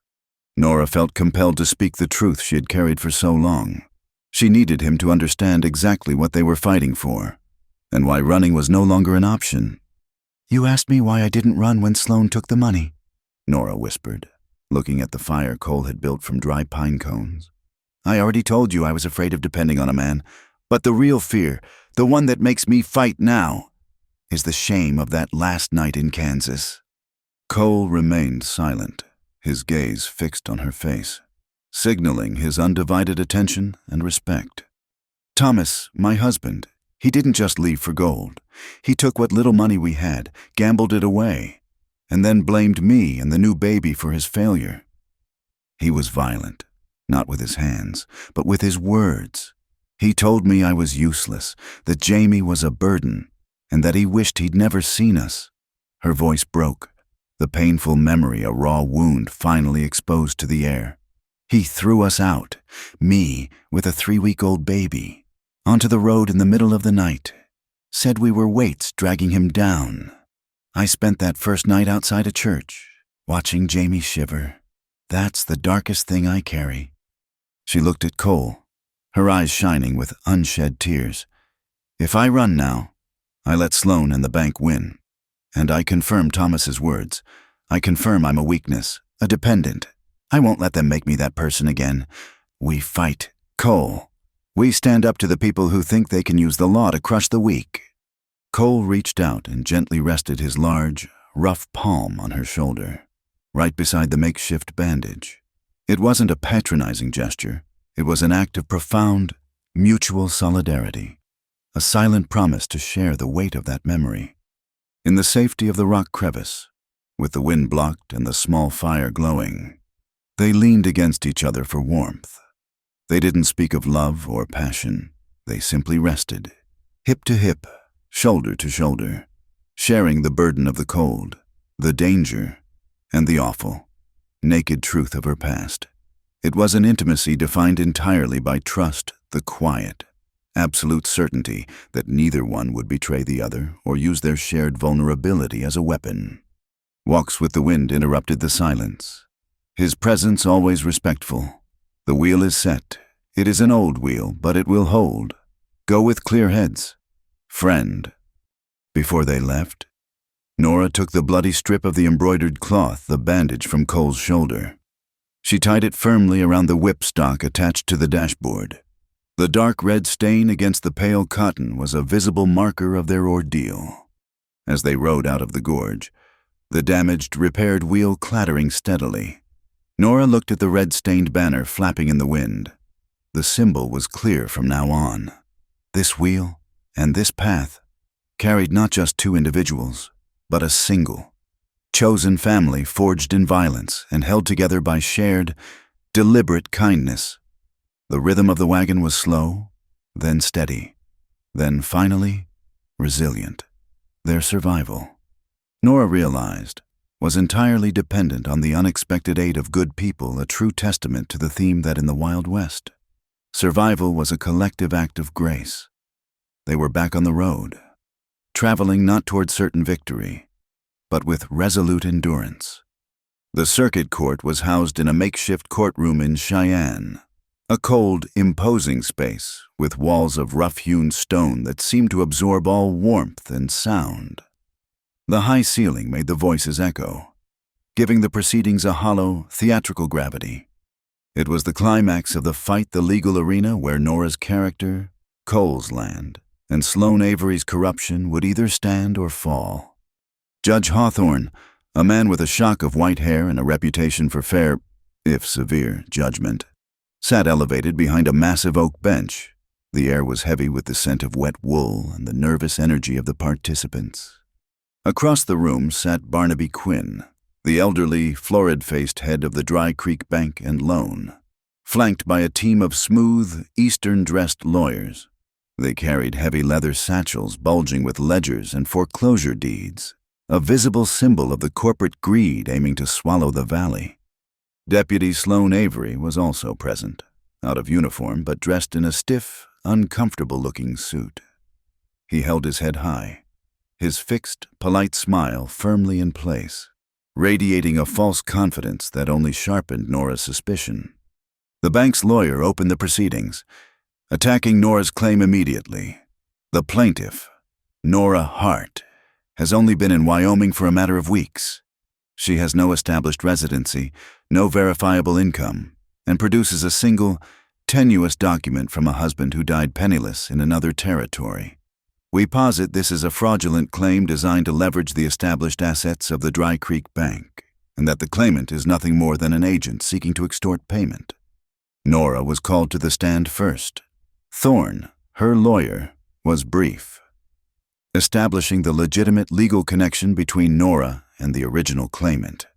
Nora felt compelled to speak the truth she had carried for so long. She needed him to understand exactly what they were fighting for, and why running was no longer an option. "You asked me why I didn't run when Sloan took the money," Nora whispered, looking at the fire Cole had built from dry pine cones. "I already told you I was afraid of depending on a man, but the real fear, the one that makes me fight now, is the shame of that last night in Kansas." Cole remained silent, his gaze fixed on her face, signaling his undivided attention and respect. "Thomas, my husband, he didn't just leave for gold. He took what little money we had, gambled it away, and then blamed me and the new baby for his failure. He was violent, not with his hands, but with his words. He told me I was useless, that Jamie was a burden, and that he wished he'd never seen us." Her voice broke, the painful memory a raw wound finally exposed to the air. "He threw us out, me with a 3-week-old baby, onto the road in the middle of the night, said we were weights dragging him down. I spent that first night outside a church, watching Jamie shiver. That's the darkest thing I carry." She looked at Cole, her eyes shining with unshed tears. "If I run now, I let Sloan and the bank win. And I confirm Thomas's words. I confirm I'm a weakness, a dependent. I won't let them make me that person again. We fight, Cole. We stand up to the people who think they can use the law to crush the weak." Cole reached out and gently rested his large, rough palm on her shoulder, right beside the makeshift bandage. It wasn't a patronizing gesture. It was an act of profound, mutual solidarity, a silent promise to share the weight of that memory. In the safety of the rock crevice, with the wind blocked and the small fire glowing, they leaned against each other for warmth. They didn't speak of love or passion. They simply rested, hip to hip, shoulder to shoulder, sharing the burden of the cold, the danger, and the awful, naked truth of her past. It was an intimacy defined entirely by trust, the quiet, absolute certainty that neither one would betray the other or use their shared vulnerability as a weapon. Walks with the wind interrupted the silence, his presence always respectful. "The wheel is set. It is an old wheel, but it will hold. Go with clear heads, friend." Before they left, Nora took the bloody strip of the embroidered cloth, the bandage from Cole's shoulder. She tied it firmly around the whipstock attached to the dashboard. The dark red stain against the pale cotton was a visible marker of their ordeal. As they rode out of the gorge, the damaged, repaired wheel clattering steadily, Nora looked at the red-stained banner flapping in the wind. The symbol was clear from now on. This wheel and this path carried not just two individuals, but a single, chosen family forged in violence and held together by shared, deliberate kindness. The rhythm of the wagon was slow, then steady, then finally resilient. Their survival, Nora realized, was entirely dependent on the unexpected aid of good people, a true testament to the theme that in the Wild West, survival was a collective act of grace. They were back on the road, traveling not toward certain victory, but with resolute endurance. The circuit court was housed in a makeshift courtroom in Cheyenne, a cold, imposing space with walls of rough-hewn stone that seemed to absorb all warmth and sound. The high ceiling made the voices echo, giving the proceedings a hollow, theatrical gravity. It was the climax of the fight, the legal arena where Nora's character, Cole's land, and Sloane Avery's corruption would either stand or fall. Judge Hawthorne, a man with a shock of white hair and a reputation for fair, if severe, judgment, sat elevated behind a massive oak bench. The air was heavy with the scent of wet wool and the nervous energy of the participants. Across the room sat Barnaby Quinn, the elderly, florid-faced head of the Dry Creek Bank and Loan, flanked by a team of smooth, Eastern-dressed lawyers. They carried heavy leather satchels bulging with ledgers and foreclosure deeds, a visible symbol of the corporate greed aiming to swallow the valley. Deputy Sloane Avery was also present, out of uniform but dressed in a stiff, uncomfortable-looking suit. He held his head high, his fixed, polite smile firmly in place, radiating a false confidence that only sharpened Nora's suspicion. The bank's lawyer opened the proceedings, attacking Nora's claim immediately. The plaintiff, Nora Hart, has only been in Wyoming for a matter of weeks. She has no established residency, no verifiable income, and produces a single, tenuous document from a husband who died penniless in another territory. We posit this is a fraudulent claim designed to leverage the established assets of the Dry Creek Bank, and that the claimant is nothing more than an agent seeking to extort payment. Nora was called to the stand first. Thorne, her lawyer, was brief, establishing the legitimate legal connection between Nora and the original claimant.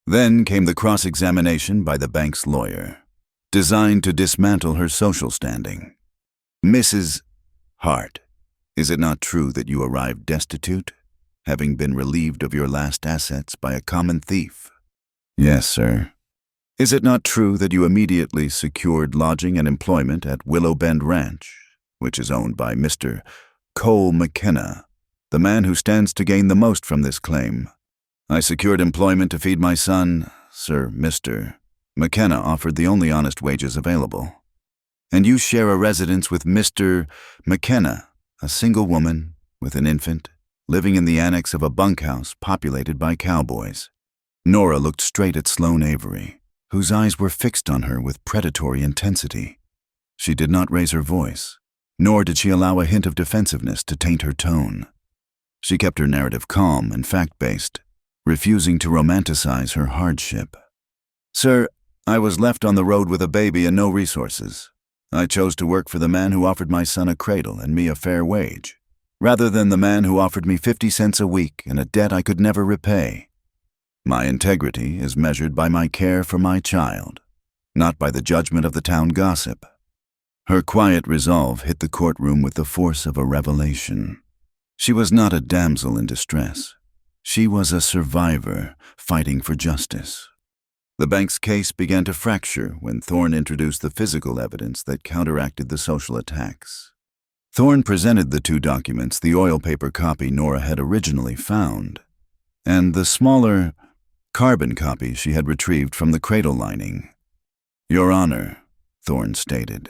Then came the cross-examination by the bank's lawyer, designed to dismantle her social standing. "Mrs. Hart, is it not true that you arrived destitute, having been relieved of your last assets by a common thief?" "Yes, sir." "Is it not true that you immediately secured lodging and employment at Willow Bend Ranch, which is owned by Mr. Cole McKenna, the man who stands to gain the most from this claim?" "I secured employment to feed my son, sir. Mr. McKenna offered the only honest wages available." "And you share a residence with Mr. McKenna, a single woman with an infant, living in the annex of a bunkhouse populated by cowboys?" Nora looked straight at Sloane Avery, whose eyes were fixed on her with predatory intensity. She did not raise her voice, nor did she allow a hint of defensiveness to taint her tone. She kept her narrative calm and fact-based, refusing to romanticize her hardship. "Sir, I was left on the road with a baby and no resources. I chose to work for the man who offered my son a cradle and me a fair wage, rather than the man who offered me 50 cents a week and a debt I could never repay. My integrity is measured by my care for my child, not by the judgment of the town gossip." Her quiet resolve hit the courtroom with the force of a revelation. She was not a damsel in distress. She was a survivor fighting for justice. The bank's case began to fracture when Thorne introduced the physical evidence that counteracted the social attacks. Thorne presented the 2 documents, the oil paper copy Nora had originally found, and the smaller carbon copy she had retrieved from the cradle lining. "Your Honor," Thorne stated,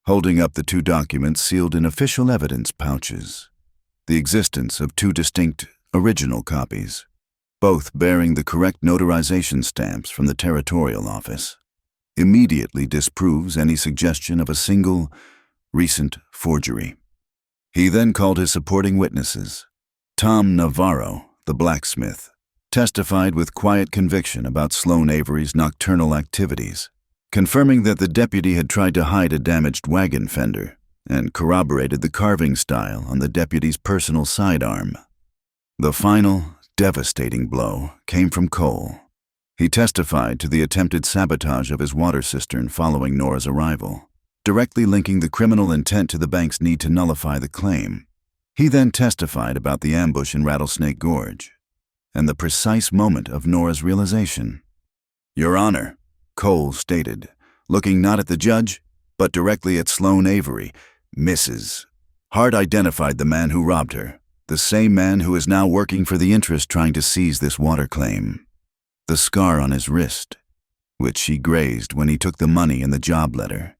holding up the 2 documents sealed in official evidence pouches, the existence of 2 distinct original copies, both bearing the correct notarization stamps from the territorial office, immediately disproves any suggestion of a single, recent forgery. He then called his supporting witnesses. Tom Navarro, the blacksmith, testified with quiet conviction about Sloane Avery's nocturnal activities, confirming that the deputy had tried to hide a damaged wagon fender, and corroborated the carving style on the deputy's personal sidearm. The final, devastating blow came from Cole. He testified to the attempted sabotage of his water cistern following Nora's arrival, directly linking the criminal intent to the bank's need to nullify the claim. He then testified about the ambush in Rattlesnake Gorge, and the precise moment of Nora's realization. "Your Honor," Cole stated, looking not at the judge, but directly at Sloane Avery, "Mrs. Hart identified the man who robbed her, the same man who is now working for the interest trying to seize this water claim. The scar on his wrist, which she grazed when he took the money and the job letter,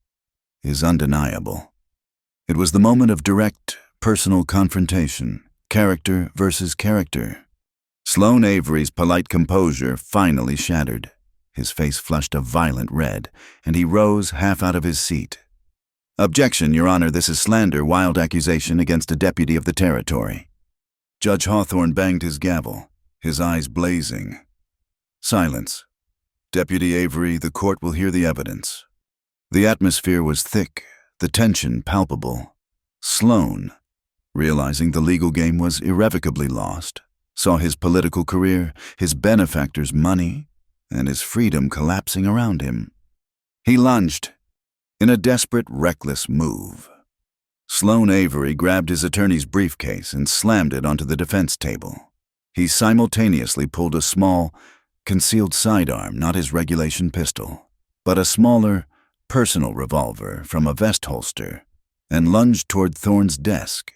is undeniable." It was the moment of direct, personal confrontation, character versus character. Sloane Avery's polite composure finally shattered. His face flushed a violent red, and he rose half out of his seat. "Objection, Your Honor, this is slander, wild accusation against a deputy of the territory." Judge Hawthorne banged his gavel, his eyes blazing. "Silence. Deputy Avery, the court will hear the evidence." The atmosphere was thick, the tension palpable. Sloane, realizing the legal game was irrevocably lost, saw his political career, his benefactor's money, and his freedom collapsing around him. He lunged, in a desperate, reckless move. Sloane Avery grabbed his attorney's briefcase and slammed it onto the defense table. He simultaneously pulled a small, concealed sidearm, not his regulation pistol, but a smaller, personal revolver from a vest holster, and lunged toward Thorne's desk,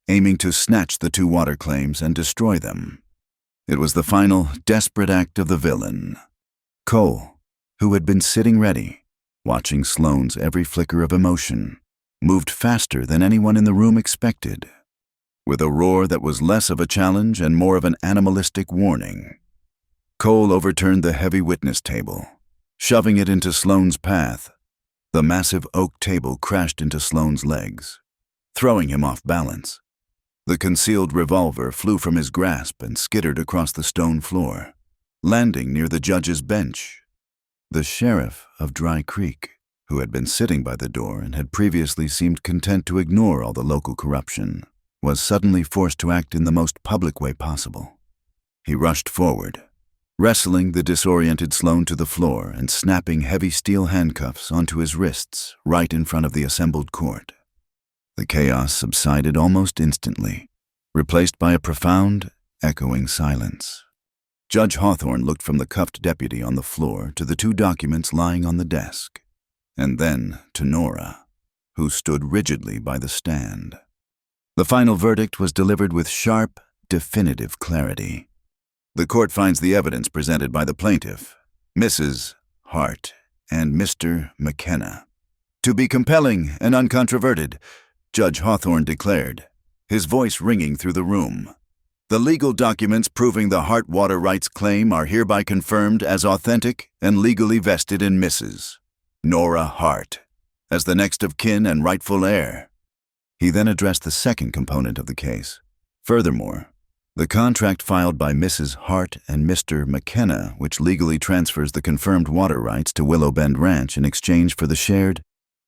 aiming to snatch the 2 water claims and destroy them. It was the final, desperate act of the villain. Cole, who had been sitting ready, watching Sloane's every flicker of emotion, moved faster than anyone in the room expected. With a roar that was less of a challenge and more of an animalistic warning, Cole overturned the heavy witness table, shoving it into Sloane's path. The massive oak table crashed into Sloane's legs, throwing him off balance. The concealed revolver flew from his grasp and skittered across the stone floor, landing near the judge's bench. The sheriff of Dry Creek, who had been sitting by the door and had previously seemed content to ignore all the local corruption, was suddenly forced to act in the most public way possible. He rushed forward, wrestling the disoriented Sloane to the floor and snapping heavy steel handcuffs onto his wrists right in front of the assembled court. The chaos subsided almost instantly, replaced by a profound, echoing silence. Judge Hawthorne looked from the cuffed deputy on the floor to the 2 documents lying on the desk, and then to Nora, who stood rigidly by the stand. The final verdict was delivered with sharp, definitive clarity. "The court finds the evidence presented by the plaintiff, Mrs. Hart, and Mr. McKenna to be compelling and uncontroverted," Judge Hawthorne declared, his voice ringing through the room. "The legal documents proving the Hart water rights claim are hereby confirmed as authentic and legally vested in Mrs. Nora Hart, as the next of kin and rightful heir. He then addressed the second component of the case. Furthermore, the contract filed by Mrs. Hart and Mr. McKenna, which legally transfers the confirmed water rights to Willow Bend Ranch in exchange for the shared,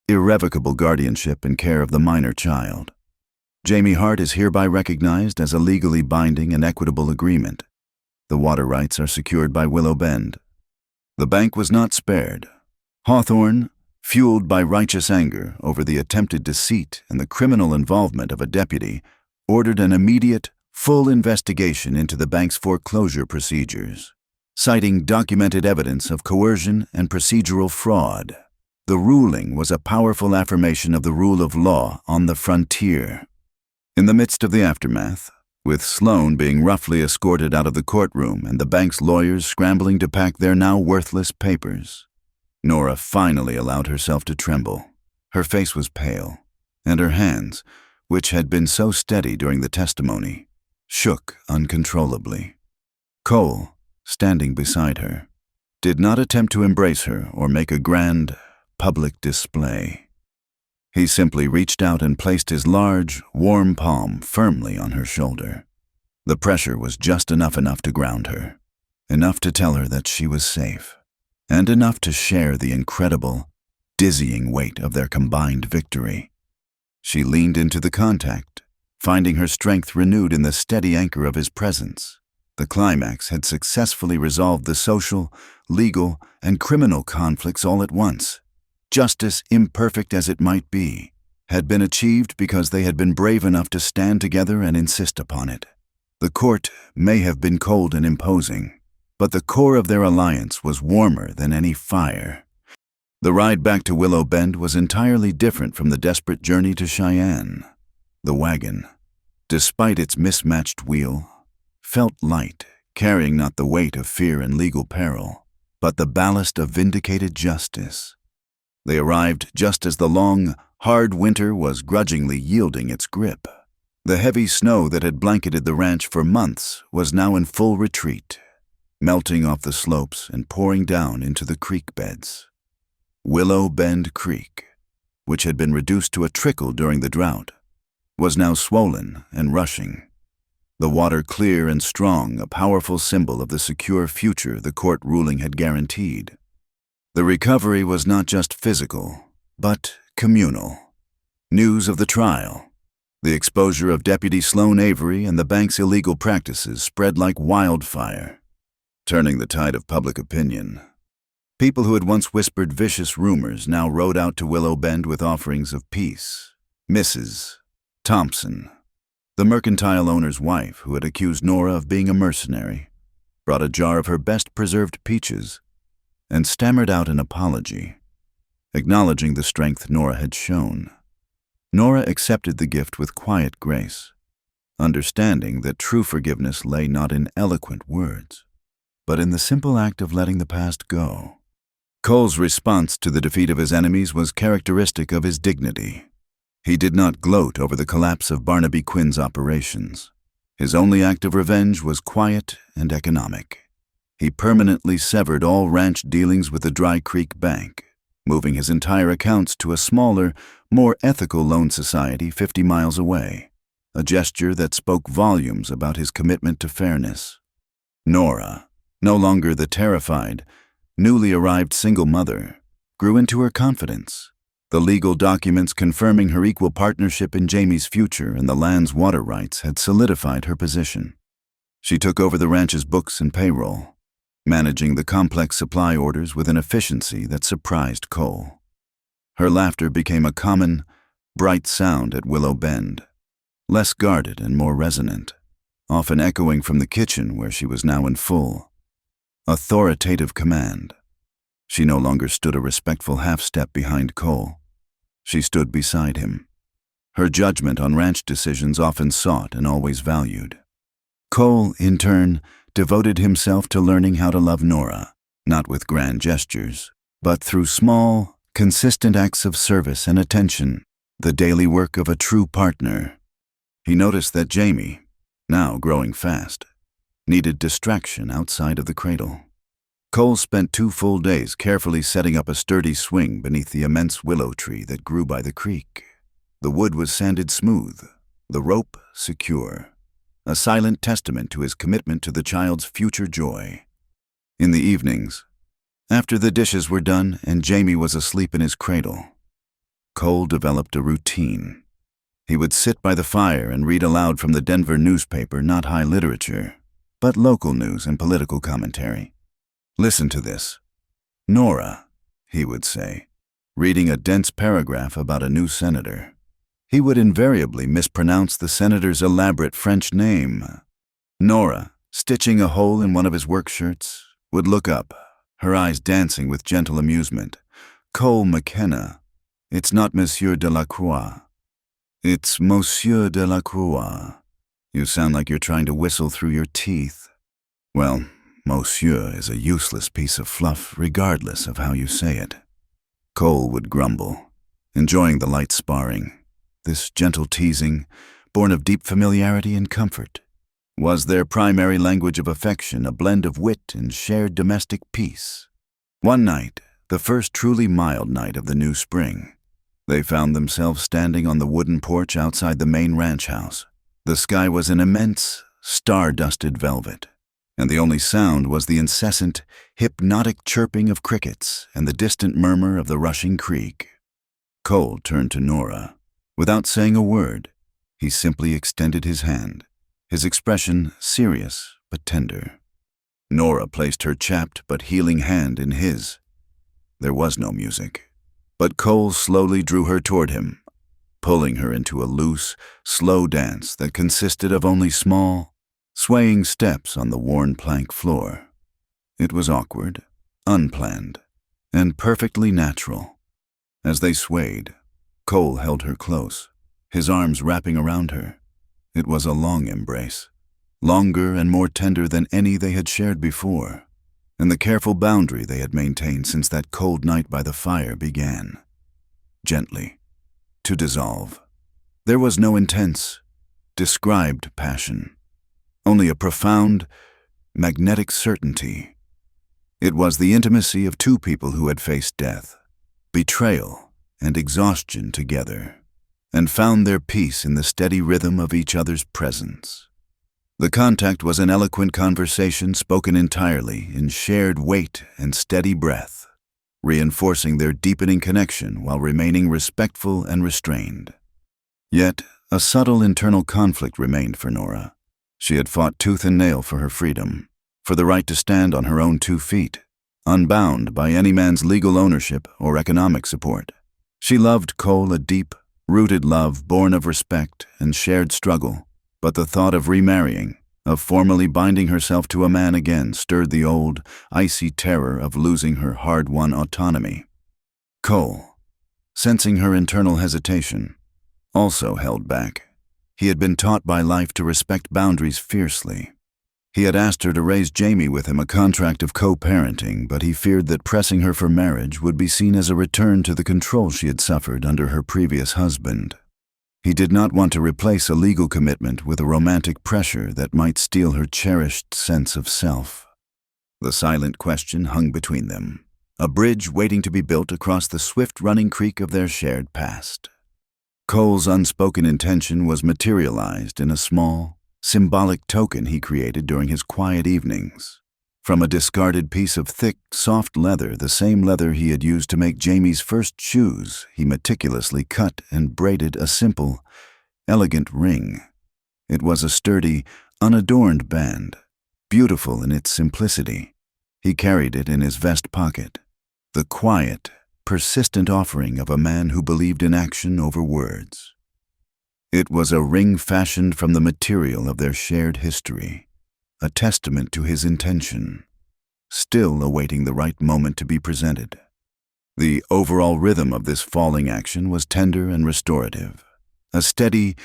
irrevocable guardianship and care of the minor child. Jamie Hart is hereby recognized as a legally binding and equitable agreement. The water rights are secured by Willow Bend. The bank was not spared. Hawthorne, fueled by righteous anger over the attempted deceit and the criminal involvement of a deputy, ordered an immediate, full investigation into the bank's foreclosure procedures, citing documented evidence of coercion and procedural fraud. The ruling was a powerful affirmation of the rule of law on the frontier. In the midst of the aftermath, with Sloan being roughly escorted out of the courtroom and the bank's lawyers scrambling to pack their now worthless papers, Nora finally allowed herself to tremble. Her face was pale, and her hands, which had been so steady during the testimony, shook uncontrollably. Cole, standing beside her, did not attempt to embrace her or make a grand, public display. He simply reached out and placed his large, warm palm firmly on her shoulder. The pressure was just enough to ground her, enough to tell her that she was safe, and enough to share the incredible, dizzying weight of their combined victory. She leaned into the contact, finding her strength renewed in the steady anchor of his presence. The climax had successfully resolved the social, legal, and criminal conflicts all at once. Justice, imperfect as it might be, had been achieved because they had been brave enough to stand together and insist upon it. The court may have been cold and imposing, but the core of their alliance was warmer than any fire. The ride back to Willow Bend was entirely different from the desperate journey to Cheyenne. The wagon, despite its mismatched wheel, felt light, carrying not the weight of fear and legal peril, but the ballast of vindicated justice. They arrived just as the long, hard winter was grudgingly yielding its grip. The heavy snow that had blanketed the ranch for months was now in full retreat, melting off the slopes and pouring down into the creek beds. Willow Bend Creek, which had been reduced to a trickle during the drought, was now swollen and rushing. The water clear and strong, a powerful symbol of the secure future the court ruling had guaranteed. The recovery was not just physical, but communal. News of the trial, the exposure of Deputy Sloan Avery and the bank's illegal practices spread like wildfire, turning the tide of public opinion. People who had once whispered vicious rumors now rode out to Willow Bend with offerings of peace. Mrs. Thompson, the mercantile owner's wife who had accused Nora of being a mercenary, brought a jar of her best-preserved peaches and stammered out an apology, acknowledging the strength Nora had shown. Nora accepted the gift with quiet grace, understanding that true forgiveness lay not in eloquent words, but in the simple act of letting the past go. Cole's response to the defeat of his enemies was characteristic of his dignity. He did not gloat over the collapse of Barnaby Quinn's operations. His only act of revenge was quiet and economic. He permanently severed all ranch dealings with the Dry Creek Bank, moving his entire accounts to a smaller, more ethical loan society 50 miles away, a gesture that spoke volumes about his commitment to fairness. Nora, no longer the terrified, newly arrived single mother, grew into her confidence. The legal documents confirming her equal partnership in Jamie's future and the land's water rights had solidified her position. She took over the ranch's books and payroll, managing the complex supply orders with an efficiency that surprised Cole. Her laughter became a common, bright sound at Willow Bend, less guarded and more resonant, often echoing from the kitchen where she was now in full, authoritative command. She no longer stood a respectful half-step behind Cole. She stood beside him, her judgment on ranch decisions often sought and always valued. Cole, in turn, devoted himself to learning how to love Nora, not with grand gestures, but through small, consistent acts of service and attention, the daily work of a true partner. He noticed that Jamie, now growing fast, needed distraction outside of the cradle. Cole spent 2 full days carefully setting up a sturdy swing beneath the immense willow tree that grew by the creek. The wood was sanded smooth, the rope secure, a silent testament to his commitment to the child's future joy. In the evenings, after the dishes were done and Jamie was asleep in his cradle, Cole developed a routine. He would sit by the fire and read aloud from the Denver newspaper, not high literature, but local news and political commentary. "Listen to this. Nora," he would say, reading a dense paragraph about a new senator. He would invariably mispronounce the senator's elaborate French name. Nora, stitching a hole in one of his work shirts, would look up, her eyes dancing with gentle amusement. "Cole McKenna. It's not Monsieur Delacroix. It's Monsieur Delacroix. You sound like you're trying to whistle through your teeth." Well, Monsieur is a useless piece of fluff regardless of how you say it. Cole would grumble, enjoying the light sparring. This gentle teasing, born of deep familiarity and comfort, was their primary language of affection, a blend of wit and shared domestic peace. One night, the first truly mild night of the new spring, they found themselves standing on the wooden porch outside the main ranch house. The sky was an immense, star-dusted velvet, and the only sound was the incessant, hypnotic chirping of crickets and the distant murmur of the rushing creek. Cole turned to Nora. Without saying a word, he simply extended his hand, his expression serious but tender. Nora placed her chapped but healing hand in his. There was no music, but Cole slowly drew her toward him, pulling her into a loose, slow dance that consisted of only small, swaying steps on the worn plank floor. It was awkward, unplanned, and perfectly natural. As they swayed, Cole held her close, his arms wrapping around her. It was a long embrace, longer and more tender than any they had shared before, and the careful boundary they had maintained since that cold night by the fire began, gently, to dissolve. There was no intense, described passion, only a profound, magnetic certainty. It was the intimacy of two people who had faced death, betrayal, and exhaustion together, and found their peace in the steady rhythm of each other's presence. The contact was an eloquent conversation spoken entirely in shared weight and steady breath, reinforcing their deepening connection while remaining respectful and restrained. Yet, a subtle internal conflict remained for Nora. She had fought tooth and nail for her freedom, for the right to stand on her own 2 feet, unbound by any man's legal ownership or economic support. She loved Cole, a deep, rooted love born of respect and shared struggle, but the thought of remarrying, of formally binding herself to a man again, stirred the old, icy terror of losing her hard-won autonomy. Cole, sensing her internal hesitation, also held back. He had been taught by life to respect boundaries fiercely. He had asked her to raise Jamie with him, a contract of co-parenting, but he feared that pressing her for marriage would be seen as a return to the control she had suffered under her previous husband. He did not want to replace a legal commitment with a romantic pressure that might steal her cherished sense of self. The silent question hung between them, a bridge waiting to be built across the swift-running creek of their shared past. Cole's unspoken intention was materialized in a small, symbolic token he created during his quiet evenings. From a discarded piece of thick, soft leather, the same leather he had used to make Jamie's first shoes, he meticulously cut and braided a simple, elegant ring. It was a sturdy, unadorned band, beautiful in its simplicity. He carried it in his vest pocket, the quiet, persistent offering of a man who believed in action over words. It was a ring fashioned from the material of their shared history, a testament to his intention, still awaiting the right moment to be presented. The overall rhythm of this falling action was tender and restorative, a steady,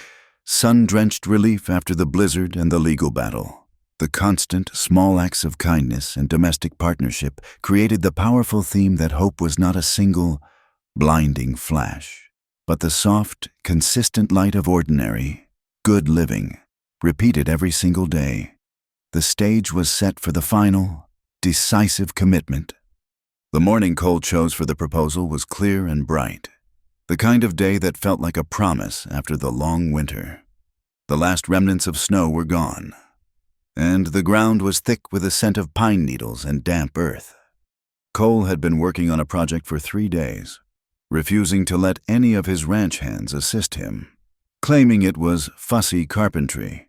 sun-drenched relief after the blizzard and the legal battle. The constant, small acts of kindness and domestic partnership created the powerful theme that hope was not a single, blinding flash, but the soft, consistent light of ordinary, good living, repeated every single day. The stage was set for the final, decisive commitment. The morning Cole chose for the proposal was clear and bright, the kind of day that felt like a promise after the long winter. The last remnants of snow were gone, and the ground was thick with a scent of pine needles and damp earth. Cole had been working on a project for 3 days, refusing to let any of his ranch hands assist him, claiming it was fussy carpentry.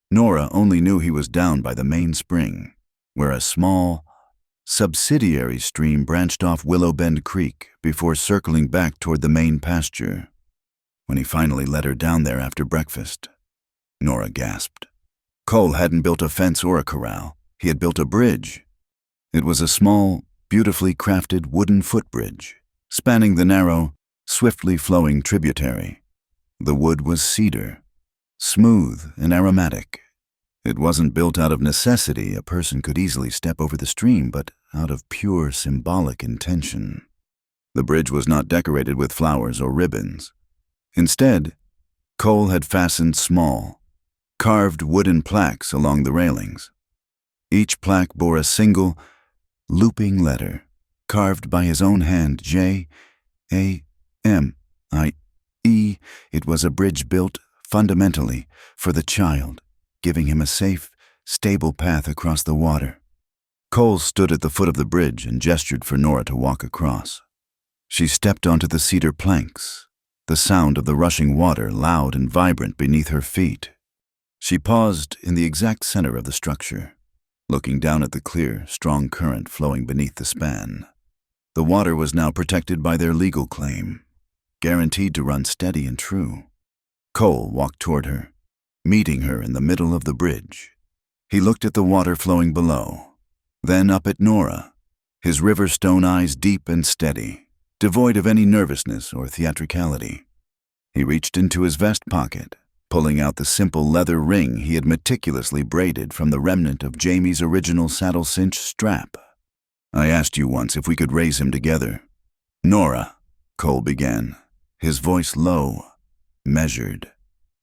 Nora only knew he was down by the main spring, where a small, subsidiary stream branched off Willow Bend Creek before circling back toward the main pasture. When he finally led her down there after breakfast, Nora gasped. Cole hadn't built a fence or a corral. He had built a bridge. It was a small, beautifully crafted wooden footbridge, spanning the narrow, swiftly flowing tributary. The wood was cedar, smooth and aromatic. It wasn't built out of necessity. A person could easily step over the stream, but out of pure symbolic intention. The bridge was not decorated with flowers or ribbons. Instead, Cole had fastened small, carved wooden plaques along the railings. Each plaque bore a single, looping letter, carved by his own hand, J-A-M-I-E. It was a bridge built, fundamentally, for the child, giving him a safe, stable path across the water. Cole stood at the foot of the bridge and gestured for Nora to walk across. She stepped onto the cedar planks, the sound of the rushing water loud and vibrant beneath her feet. She paused in the exact center of the structure, looking down at the clear, strong current flowing beneath the span. The water was now protected by their legal claim, guaranteed to run steady and true. Cole walked toward her, meeting her in the middle of the bridge. He looked at the water flowing below, then up at Nora, his river-stone eyes deep and steady, devoid of any nervousness or theatricality. He reached into his vest pocket, pulling out the simple leather ring he had meticulously braided from the remnant of Jamie's original saddle cinch strap. "I asked you once if we could raise him together." "Nora," Cole began, his voice low, measured,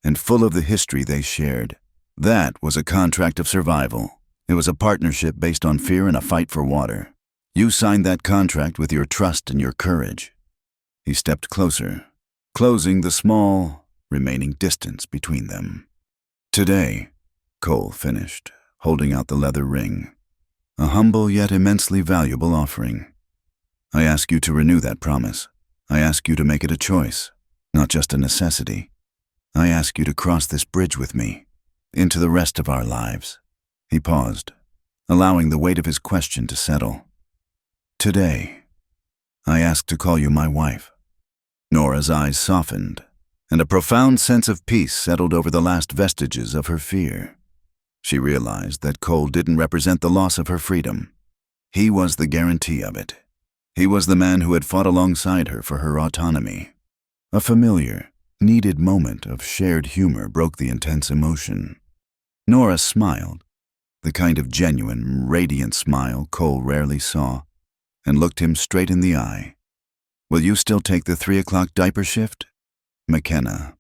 and full of the history they shared. "That was a contract of survival. It was a partnership based on fear and a fight for water. You signed that contract with your trust and your courage." He stepped closer, closing the small, remaining distance between them. "Today," Cole finished, holding out the leather ring, a humble yet immensely valuable offering. "I ask you to renew that promise. I ask you to make it a choice, not just a necessity. I ask you to cross this bridge with me, into the rest of our lives." He paused, allowing the weight of his question to settle. "Today, I ask to call you my wife." Nora's eyes softened, and a profound sense of peace settled over the last vestiges of her fear. She realized that Cole didn't represent the loss of her freedom. He was the guarantee of it. He was the man who had fought alongside her for her autonomy. A familiar, needed moment of shared humor broke the intense emotion. Nora smiled, the kind of genuine, radiant smile Cole rarely saw, and looked him straight in the eye. "Will you still take the 3 o'clock diaper shift?" "McKenna."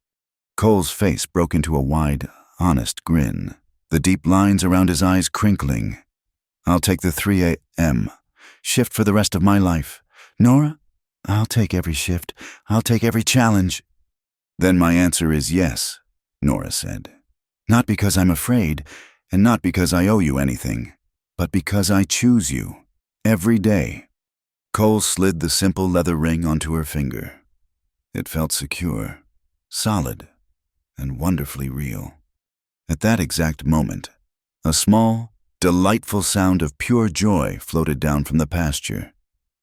Cole's face broke into a wide, honest grin, the deep lines around his eyes crinkling. "I'll take the 3 a.m. shift for the rest of my life." "Nora, I'll take every shift. I'll take every challenge." "Then my answer is yes," Nora said. "Not because I'm afraid, and not because I owe you anything, but because I choose you, every day." Cole slid the simple leather ring onto her finger. It felt secure, solid, and wonderfully real. At that exact moment, a small, delightful sound of pure joy floated down from the pasture.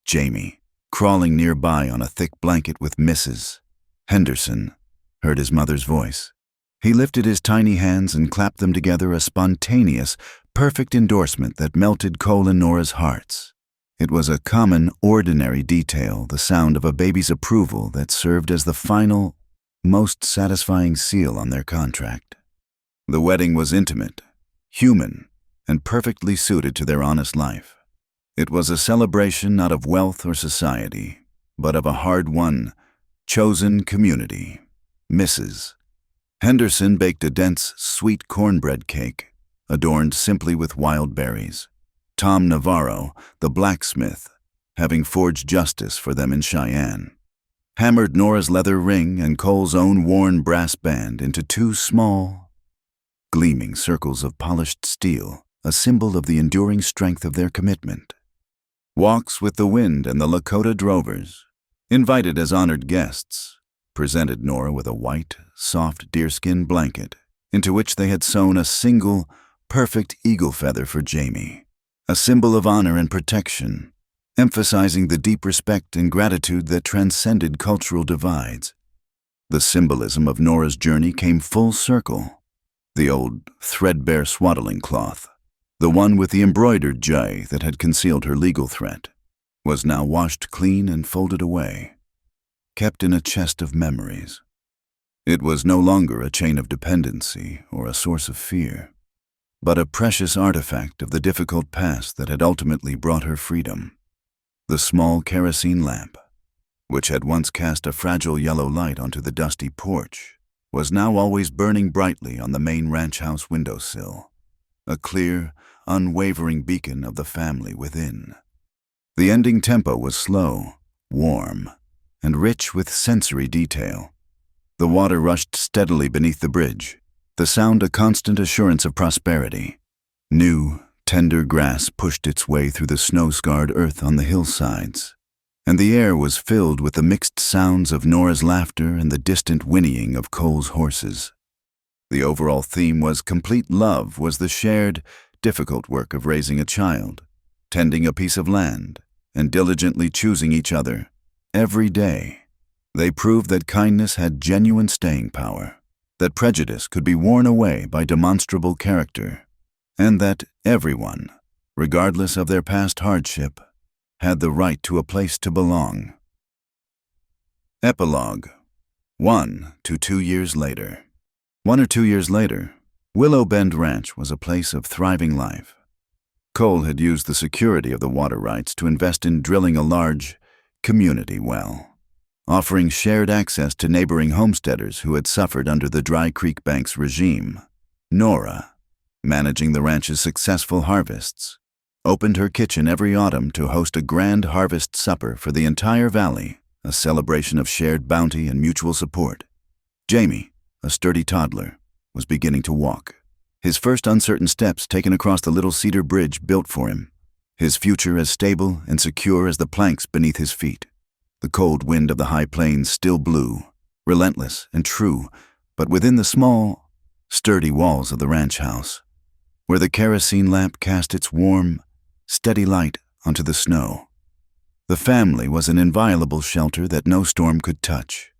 Jamie, crawling nearby on a thick blanket with Mrs. Henderson, heard his mother's voice. He lifted his tiny hands and clapped them together, a spontaneous, perfect endorsement that melted Cole and Nora's hearts. It was a common, ordinary detail, the sound of a baby's approval that served as the final, most satisfying seal on their contract. The wedding was intimate, human, and perfectly suited to their honest life. It was a celebration not of wealth or society, but of a hard-won, chosen community. Mrs. Henderson baked a dense, sweet cornbread cake, adorned simply with wild berries. Tom Navarro, the blacksmith, having forged justice for them in Cheyenne, hammered Nora's leather ring and Cole's own worn brass band into two small, gleaming circles of polished steel, a symbol of the enduring strength of their commitment. Walks with the Wind and the Lakota Drovers, invited as honored guests, presented Nora with a white, soft deerskin blanket into which they had sewn a single, perfect eagle feather for Jamie, a symbol of honor and protection, emphasizing the deep respect and gratitude that transcended cultural divides. The symbolism of Nora's journey came full circle. The old, threadbare swaddling cloth, the one with the embroidered J that had concealed her legal threat, was now washed clean and folded away, kept in a chest of memories. It was no longer a chain of dependency or a source of fear, but a precious artifact of the difficult past that had ultimately brought her freedom. The small kerosene lamp, which had once cast a fragile yellow light onto the dusty porch, was now always burning brightly on the main ranch house windowsill, a clear, unwavering beacon of the family within. The ending tempo was slow, warm, and rich with sensory detail. The water rushed steadily beneath the bridge, the sound a constant assurance of prosperity. New, tender grass pushed its way through the snow-scarred earth on the hillsides, and the air was filled with the mixed sounds of Nora's laughter and the distant whinnying of Cole's horses. The overall theme was complete love was the shared, difficult work of raising a child, tending a piece of land, and diligently choosing each other every day. They proved that kindness had genuine staying power, that prejudice could be worn away by demonstrable character, and that everyone, regardless of their past hardship, had the right to a place to belong. Epilogue. 1 to 2 years later. 1 or 2 years later, Willow Bend Ranch was a place of thriving life. Cole had used the security of the water rights to invest in drilling a large community well, offering shared access to neighboring homesteaders who had suffered under the Dry Creek Bank's regime. Nora, managing the ranch's successful harvests, opened her kitchen every autumn to host a grand harvest supper for the entire valley, a celebration of shared bounty and mutual support. Jamie, a sturdy toddler, was beginning to walk, his first uncertain steps taken across the little cedar bridge built for him, his future as stable and secure as the planks beneath his feet. The cold wind of the high plains still blew, relentless and true, but within the small, sturdy walls of the ranch house, where the kerosene lamp cast its warm, steady light onto the snow, the family was an inviolable shelter that no storm could touch.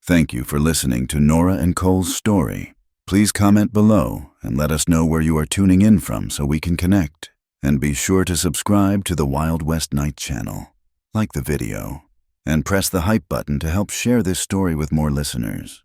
Thank you for listening to Nora and Cole's story. Please comment below and let us know where you are tuning in from so we can connect. And be sure to subscribe to the Wild West Night channel, like the video, and press the hype button to help share this story with more listeners.